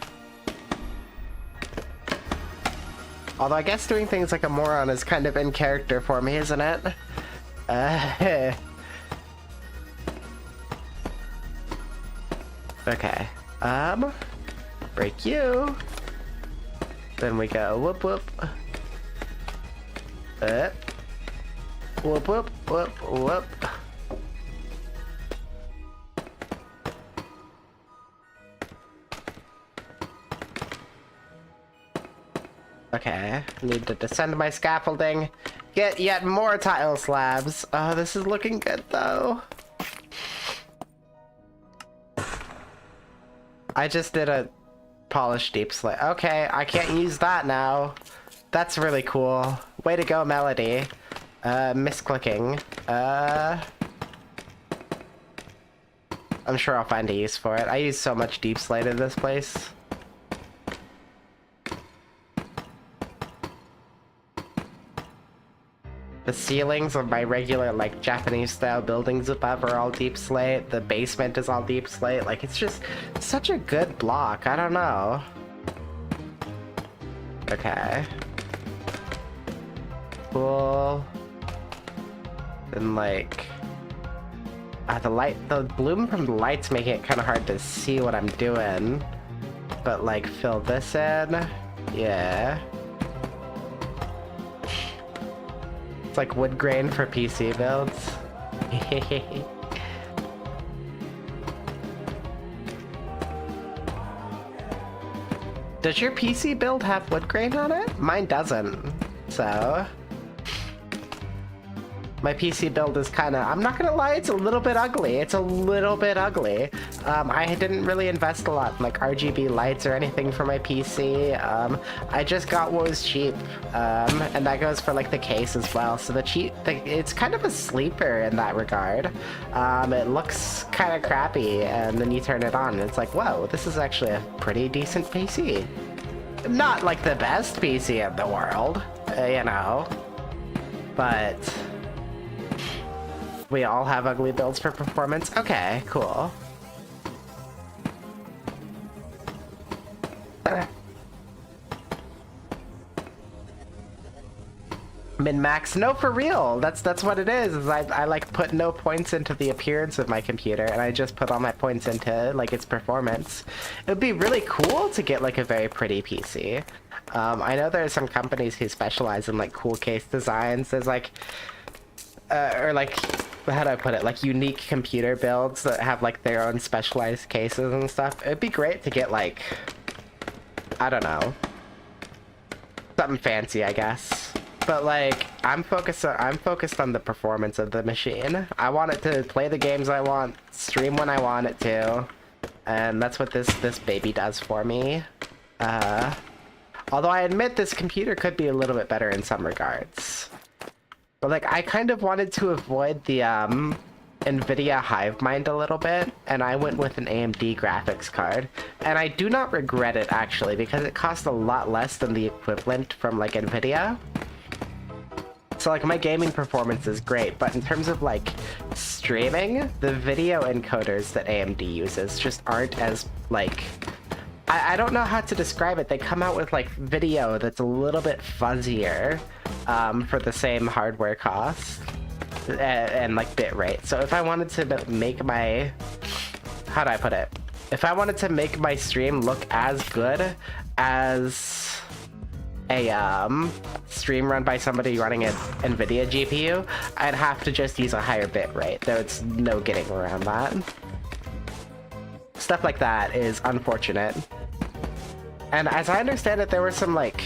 Although I guess doing things like a moron is kind of in character for me, isn't it? Okay. Break you. Then we go whoop whoop. Whoop whoop whoop whoop. Okay, need to descend my scaffolding. Get yet more tile slabs. Oh, this is looking good though. I just did a polished deep slate. Okay, I can't use that now. That's really cool. Way to go, Melody. Misclicking. I'm sure I'll find a use for it. I use so much deep slate in this place. The ceilings of my regular, like, Japanese-style buildings above are all deep slate. The basement is all deep slate. Like, it's just such a good block. I don't know. Okay. Cool. Then, like... the bloom from the light's making it kind of hard to see what I'm doing. But, like, fill this in. Yeah. It's like wood grain for PC builds. Does your PC build have wood grain on it? Mine doesn't. So... my PC build is kind of, I'm not gonna lie, it's a little bit ugly. It's a little bit ugly. I didn't really invest a lot in like RGB lights or anything for my PC. I just got what was cheap. And that goes for like the case as well. So it's kind of a sleeper in that regard. It looks kind of crappy and then you turn it on and it's like, whoa, this is actually a pretty decent PC. Not like the best PC in the world, you know, but... we all have ugly builds for performance? Okay, cool. Min-max? No, for real! That's what it is I like put no points into the appearance of my computer, and I just put all my points into, like, its performance. It would be really cool to get, like, a very pretty PC. I know there are some companies who specialize in, like, cool case designs. There's, like... or, like... how do I put it? Like, unique computer builds that have, like, their own specialized cases and stuff. It'd be great to get, like... I don't know. Something fancy, I guess. But, like, I'm focused on the performance of the machine. I want it to play the games I want, stream when I want it to. And that's what this baby does for me. Although I admit this computer could be a little bit better in some regards. But, like, I kind of wanted to avoid the, NVIDIA Hivemind a little bit, and I went with an AMD graphics card. And I do not regret it, actually, because it cost a lot less than the equivalent from, like, NVIDIA. So, like, my gaming performance is great, but in terms of, like, streaming, the video encoders that AMD uses just aren't as, like... I don't know how to describe it. They come out with, like, video that's a little bit fuzzier for the same hardware cost and like, bit rate. So if I wanted to make my... how do I put it? If I wanted to make my stream look as good as a stream run by somebody running an NVIDIA GPU, I'd have to just use a higher bit rate. There's no getting around that. Stuff like that is unfortunate. And as I understand it, there were some, like,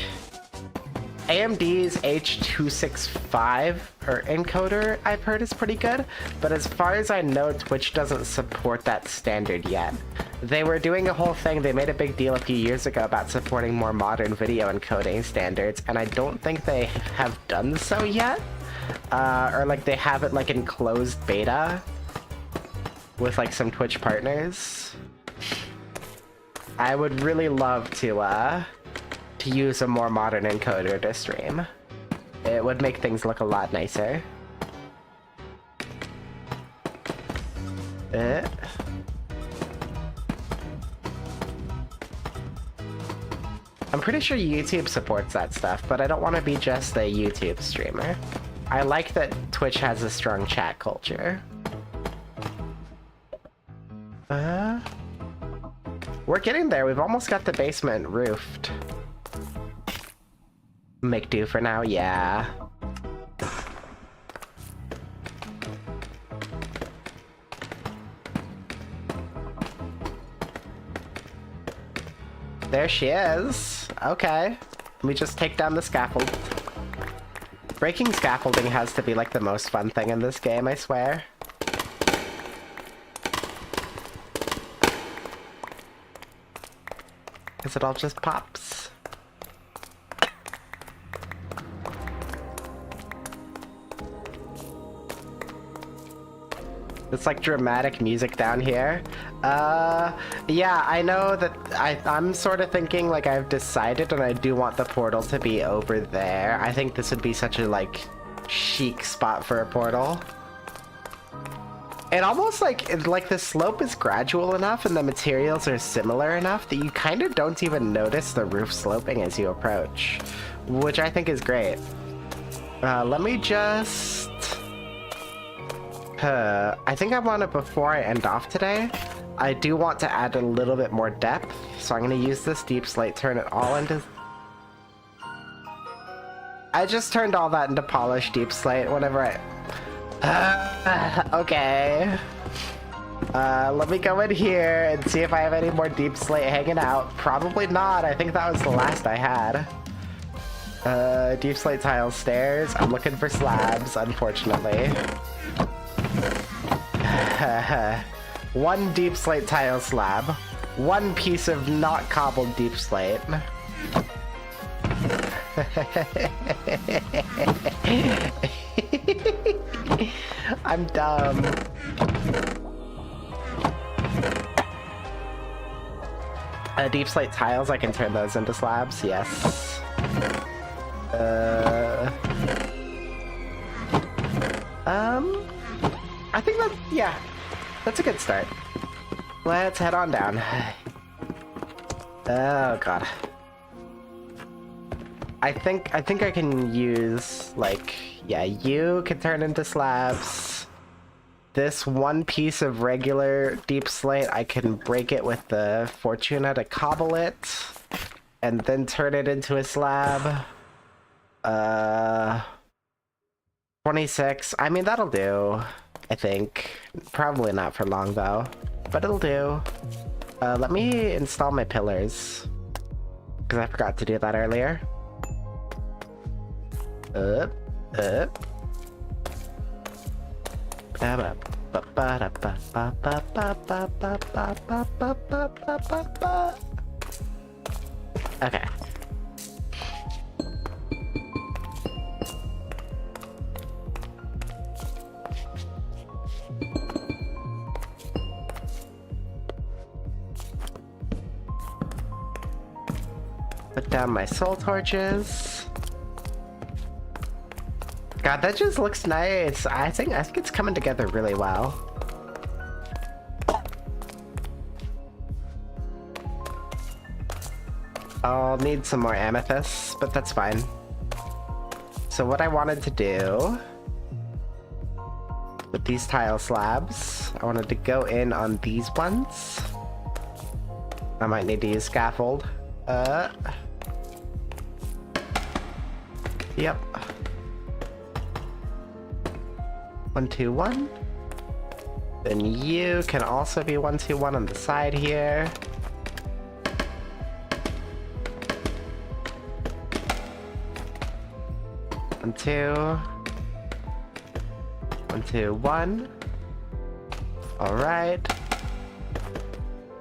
AMD's H.265 or encoder I've heard is pretty good, but as far as I know, Twitch doesn't support that standard yet. They were doing a whole thing, they made a big deal a few years ago about supporting more modern video encoding standards, and I don't think they have done so yet. Or, like, they have it, like, in closed beta with, like, some Twitch partners. I would really love to use a more modern encoder to stream. It would make things look a lot nicer. I'm pretty sure YouTube supports that stuff, but I don't want to be just a YouTube streamer. I like that Twitch has a strong chat culture. We're getting there. We've almost got the basement roofed. Make do for now, yeah. There she is. Okay. Let me just take down the scaffold. Breaking scaffolding has to be like the most fun thing in this game, I swear. Because it all just pops. It's like dramatic music down here. Yeah, I know that I'm sort of thinking like I've decided and I do want the portal to be over there. I think this would be such a like chic spot for a portal. And almost like the slope is gradual enough and the materials are similar enough that you kind of don't even notice the roof sloping as you approach, which I think is great. Let me just... I think I want to, before I end off today, I do want to add a little bit more depth, so I'm going to use this deep slate, turn it all into... I just turned all that into polished deep slate whenever I... okay. Let me go in here and see if I have any more deep slate hanging out. Probably not. I think that was the last I had. Deep slate tile stairs. I'm looking for slabs, unfortunately. One deep slate tile slab. One piece of not cobbled deep slate. I'm dumb. Deep slate tiles, I can turn those into slabs, yes. I think that, yeah, that's a good start. Let's head on down. Oh god. I think I can use, like, yeah, you can turn into slabs. This one piece of regular deep slate, I can break it with the Fortuna to cobble it, and then turn it into a slab. 26, I mean, that'll do, I think. Probably not for long, though, but it'll do. Let me install my pillars, because I forgot to do that earlier. Up. Okay. Put down my soul torches. God, that just looks nice. I think it's coming together really well. I'll need some more amethysts, but that's fine. So what I wanted to do with these tile slabs, I wanted to go in on these ones. I might need to use scaffold. Yep. 1, 2, 1. Then you can also be 1, 2, 1 on the side here. One, two. 1, 2, 1. All right.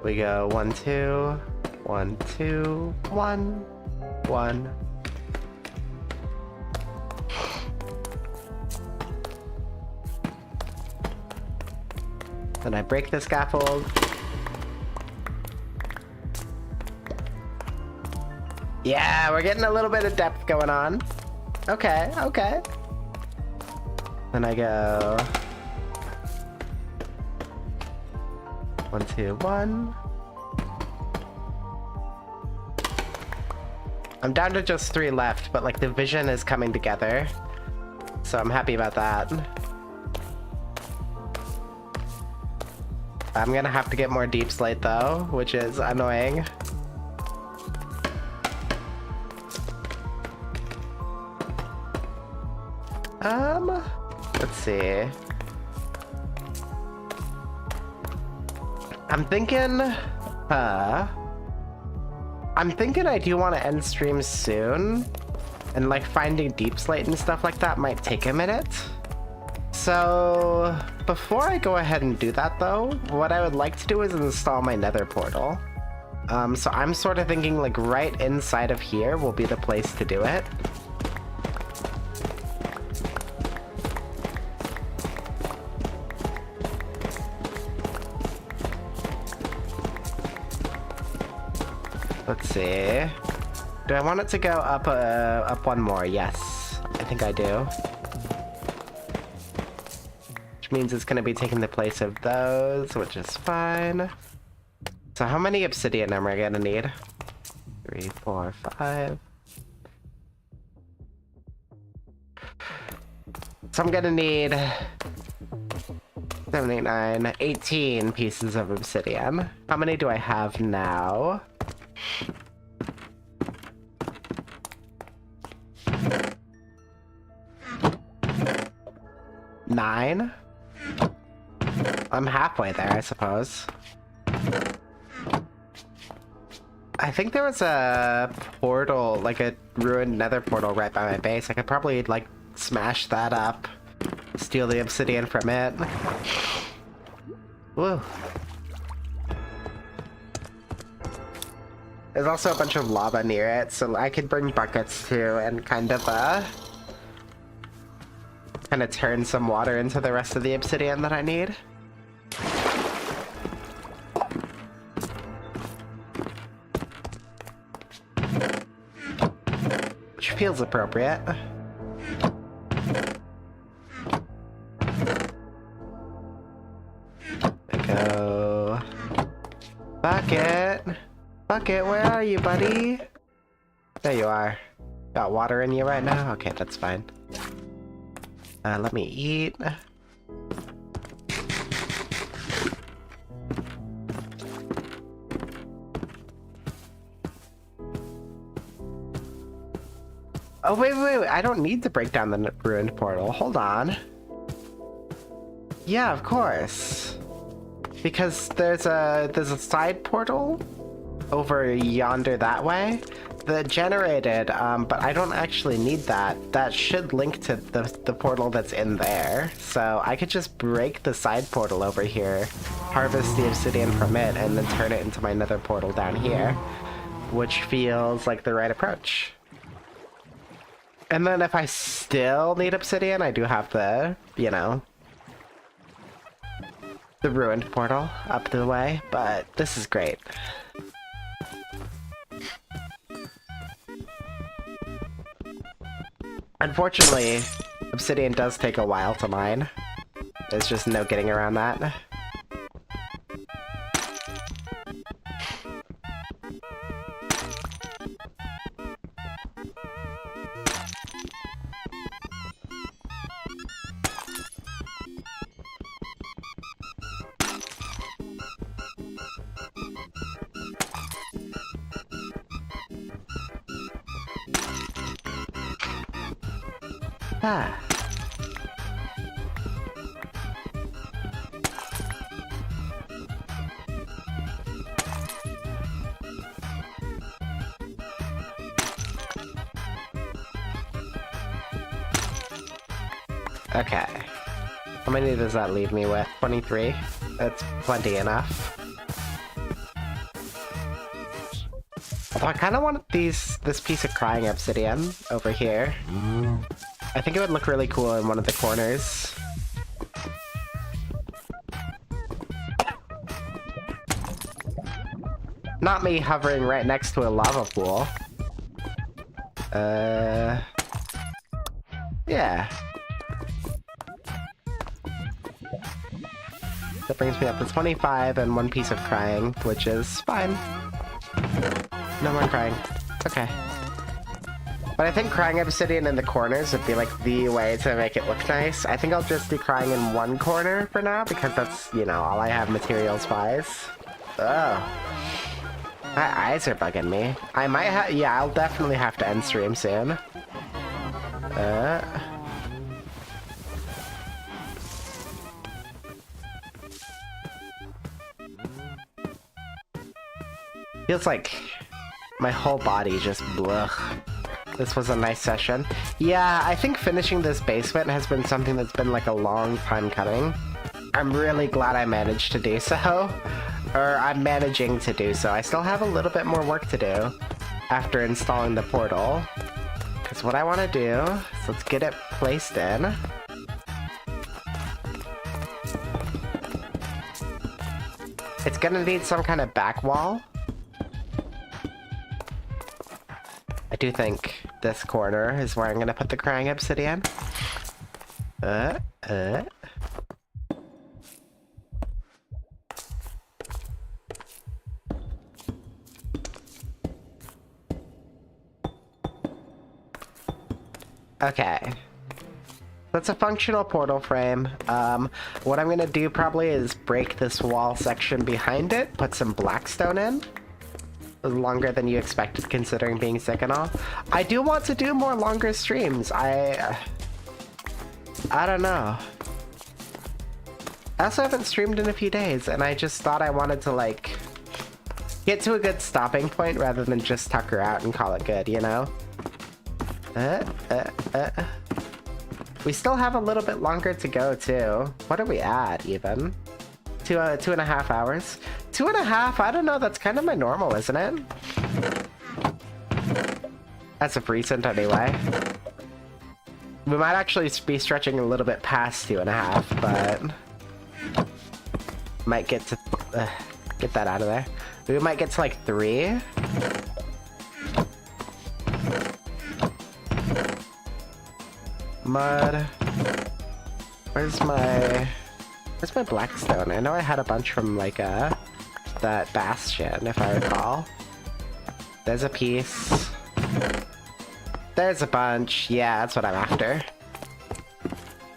We go 1, 2, 1, 2, 1, 1. Then I break the scaffold. Yeah, we're getting a little bit of depth going on. Okay, okay. Then I go 1, 2, 1. I'm down to just 3 left, but like the vision is coming together. So I'm happy about that. I'm gonna have to get more deep slate though, which is annoying. Let's see. I'm thinking I do want to end stream soon, and like finding deep slate and stuff like that might take a minute. So before I go ahead and do that though, what I would like to do is install my nether portal. So I'm sort of thinking like right inside of here will be the place to do it. Let's see. Do I want it to go up one more? Yes, I think I do. Which means it's going to be taking the place of those, which is fine. So how many obsidian am I going to need? 3, 4, 5. So I'm going to need 7, 8, 9, 18 pieces of obsidian. How many do I have now? 9? I'm halfway there, I suppose. I think there was a portal, like a ruined nether portal right by my base. I could probably, like, smash that up, steal the obsidian from it. Woo. There's also a bunch of lava near it, so I could bring buckets too and kind of turn some water into the rest of the obsidian that I need. Which feels appropriate. There we go. Bucket! Bucket, where are you, buddy? There you are. Got water in you right now? Okay, that's fine. Let me eat. Oh, wait, I don't need to break down the ruined portal. Hold on. Yeah, of course. Because there's a side portal over yonder that way that generated, but I don't actually need that. That should link to the portal that's in there. So I could just break the side portal over here, harvest the obsidian from it, and then turn it into my nether portal down here, which feels like the right approach. And then if I still need obsidian, I do have the, you know, the ruined portal up the way, but this is great. Unfortunately, obsidian does take a while to mine. There's just no getting around that. Ah. Okay. How many does that leave me with? 23? That's plenty enough. Although I kind of want this piece of crying obsidian over here. I think it would look really cool in one of the corners. Not me hovering right next to a lava pool. Yeah. That brings me up to 25 and one piece of crying, which is fine. No more crying. Okay. But I think crying obsidian in the corners would be like the way to make it look nice. I think I'll just do crying in one corner for now because that's, you know, all I have materials-wise. Oh. My eyes are bugging me. I might have... Yeah, I'll definitely have to end stream soon. Feels like my whole body just blech. This was a nice session. Yeah, I think finishing this basement has been something that's been like a long time coming. I'm really glad I managed to do so. Or I'm managing to do so. I still have a little bit more work to do after installing the portal. Because what I want to do is let's get it placed in. It's gonna need some kind of back wall. I do think this corner is where I'm gonna put the crying obsidian. Okay. That's a functional portal frame. What I'm gonna do probably is break this wall section behind it, put some blackstone in. Longer than you expected considering being sick and all. I do want to do more longer streams. I don't know. I also haven't streamed in a few days and I just thought I wanted to like get to a good stopping point rather than just tucker out and call it good, you know? We still have a little bit longer to go too. What are we at even? 2.5 hours? 2.5? I don't know, that's kind of my normal, isn't it? As of recent anyway. We might actually be stretching a little bit past 2.5, but... Might get to... get that out of there. We might get to like 3. Mud. Where's my blackstone? I know I had a bunch from like that bastion, if I recall. There's a piece. There's a bunch. Yeah, that's what I'm after.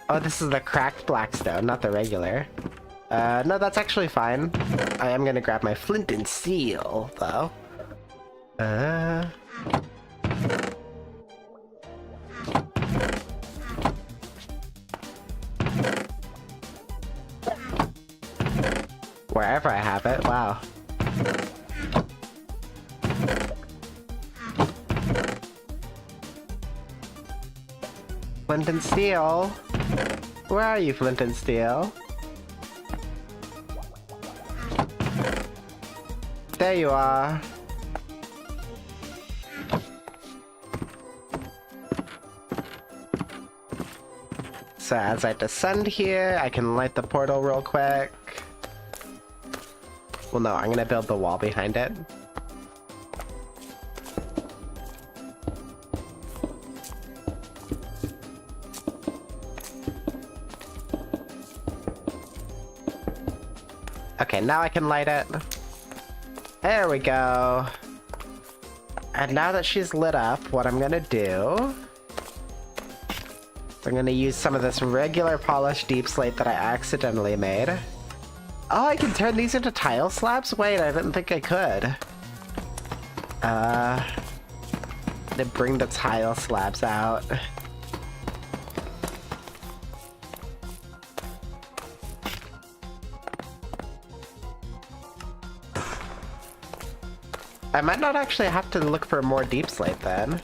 Oh, this is the cracked blackstone, not the regular. No, that's actually fine. I am gonna grab my flint and steel, though. Wherever I have it, wow. Flint and Steel? Where are you, Flint and Steel? There you are. So as I descend here, I can light the portal real quick. Well, no, I'm gonna build the wall behind it. Okay, now I can light it. There we go. And now that she's lit up, what I'm gonna do... I'm gonna use some of this regular polished deep slate that I accidentally made. Oh, I can turn these into tile slabs? Wait, I didn't think I could. To bring the tile slabs out. I might not actually have to look for more deep slate then.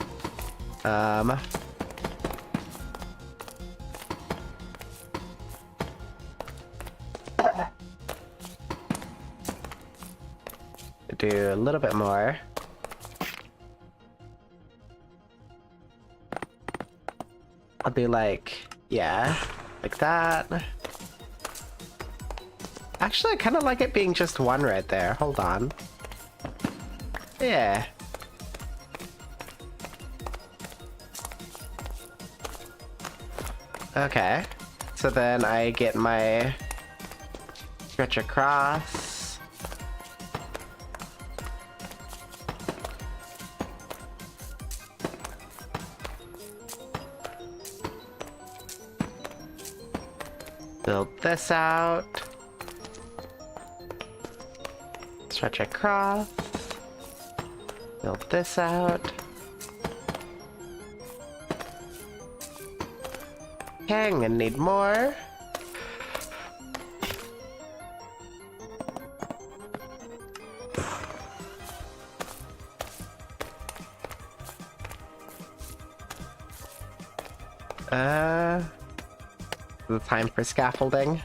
Do a little bit more. I'll do like, yeah, like that. Actually, I kind of like it being just one right there. Hold on. Yeah. Okay. So then I get my stretch across. Build this out. Stretch across. Build this out. Okay, I'm gonna need more. The time for scaffolding.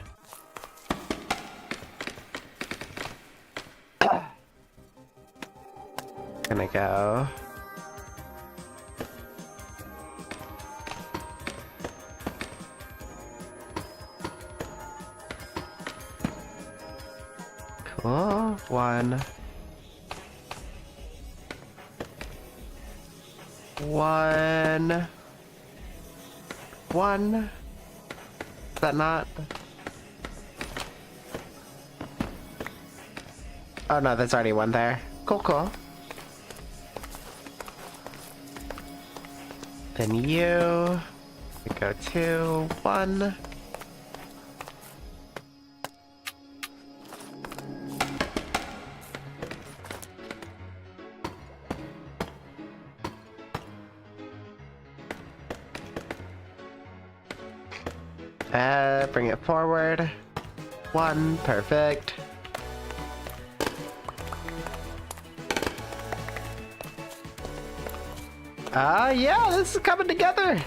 Gonna go. Cool. One. Is that not? Oh no, there's already one there. Cool, cool. Then you. We go 2, 1. Bring it forward. 1, perfect. Yeah, this is coming together.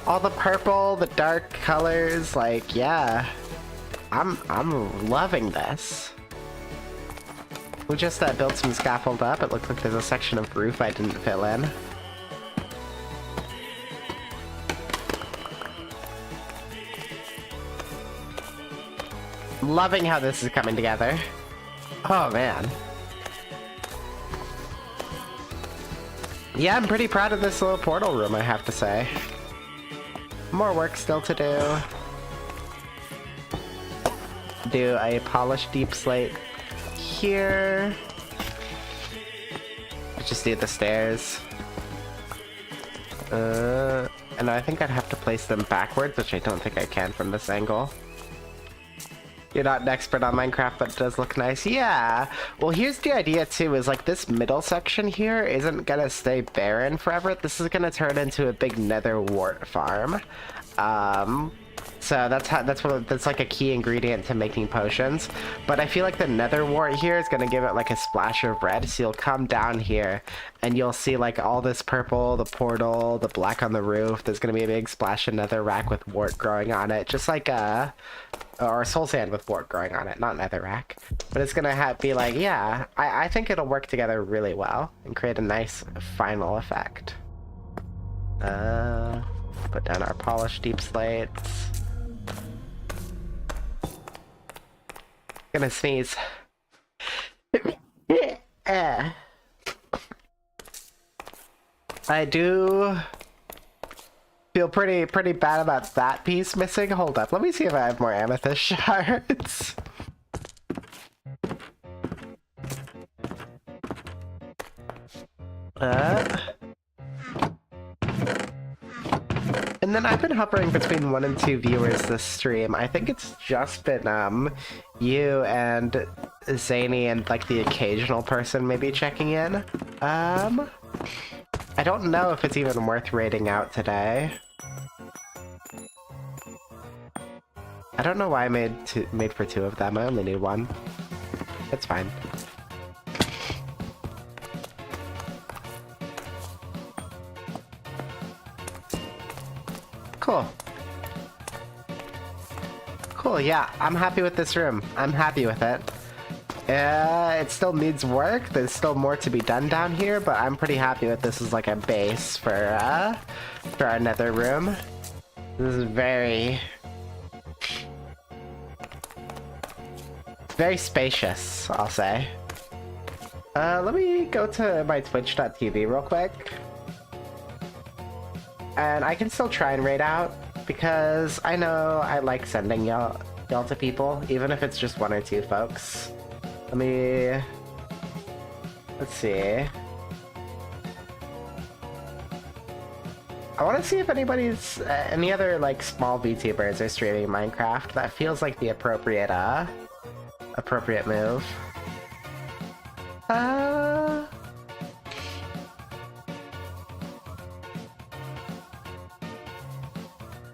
All the purple, the dark colors, like, yeah. I'm loving this. We just built some scaffold up. It looks like there's a section of roof I didn't fill in. Loving how this is coming together. Oh man. Yeah, I'm pretty proud of this little portal room, I have to say. More work still to do. Do a polished deep slate here. Just do the stairs. And I think I'd have to place them backwards, which I don't think I can from this angle. You're not an expert on Minecraft, but it does look nice. Yeah. Well, here's the idea too, is like this middle section here isn't gonna stay barren forever. This is gonna turn into a big nether wart farm. So that's like a key ingredient to making potions. But I feel like the nether wart here is gonna give it like a splash of red. So you'll come down here and you'll see like all this purple, the portal, the black on the roof. There's gonna be a big splash of netherrack with wart growing on it, just like or soul sand with wart growing on it, not netherrack. But it's gonna be like, yeah, I think it'll work together really well and create a nice final effect. Put down our polished deep slates. Gonna sneeze. I do feel pretty bad about that piece missing. Hold up, let me see if I have more amethyst shards. And then I've been hovering between 1 and 2 viewers this stream. I think it's just been you and Zany and like the occasional person maybe checking in. I don't know if it's even worth rating out today. I don't know why I made for 2 of them. I only need 1. It's fine. Cool. Cool, yeah, I'm happy with this room. I'm happy with it. It still needs work. There's still more to be done down here, but I'm pretty happy with this as like a base for our nether room. This is very spacious, I'll say. Let me go to my twitch.tv real quick. And I can still try and raid out, because I know I like sending y'all to people, even if it's just 1 or 2 folks. Let's see. I want to see if anybody's any other like small VTubers are streaming Minecraft. That feels like the appropriate appropriate move.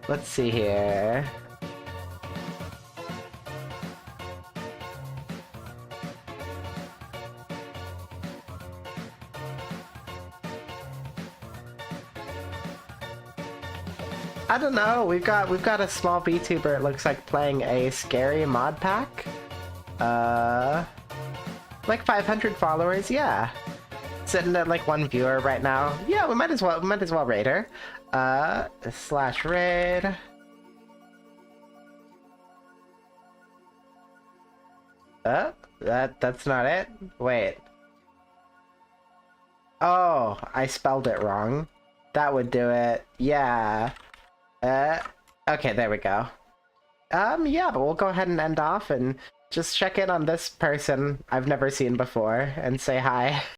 Let's see here. I don't know. We've got a small VTuber. It looks like playing a scary mod pack. Like 500 followers. Yeah, sitting at like 1 viewer right now. Yeah, we might as well raid her. Slash raid. That's not it. Wait. Oh, I spelled it wrong. That would do it. Yeah. Okay, there we go. Yeah, but we'll go ahead and end off and just check in on this person I've never seen before and say hi.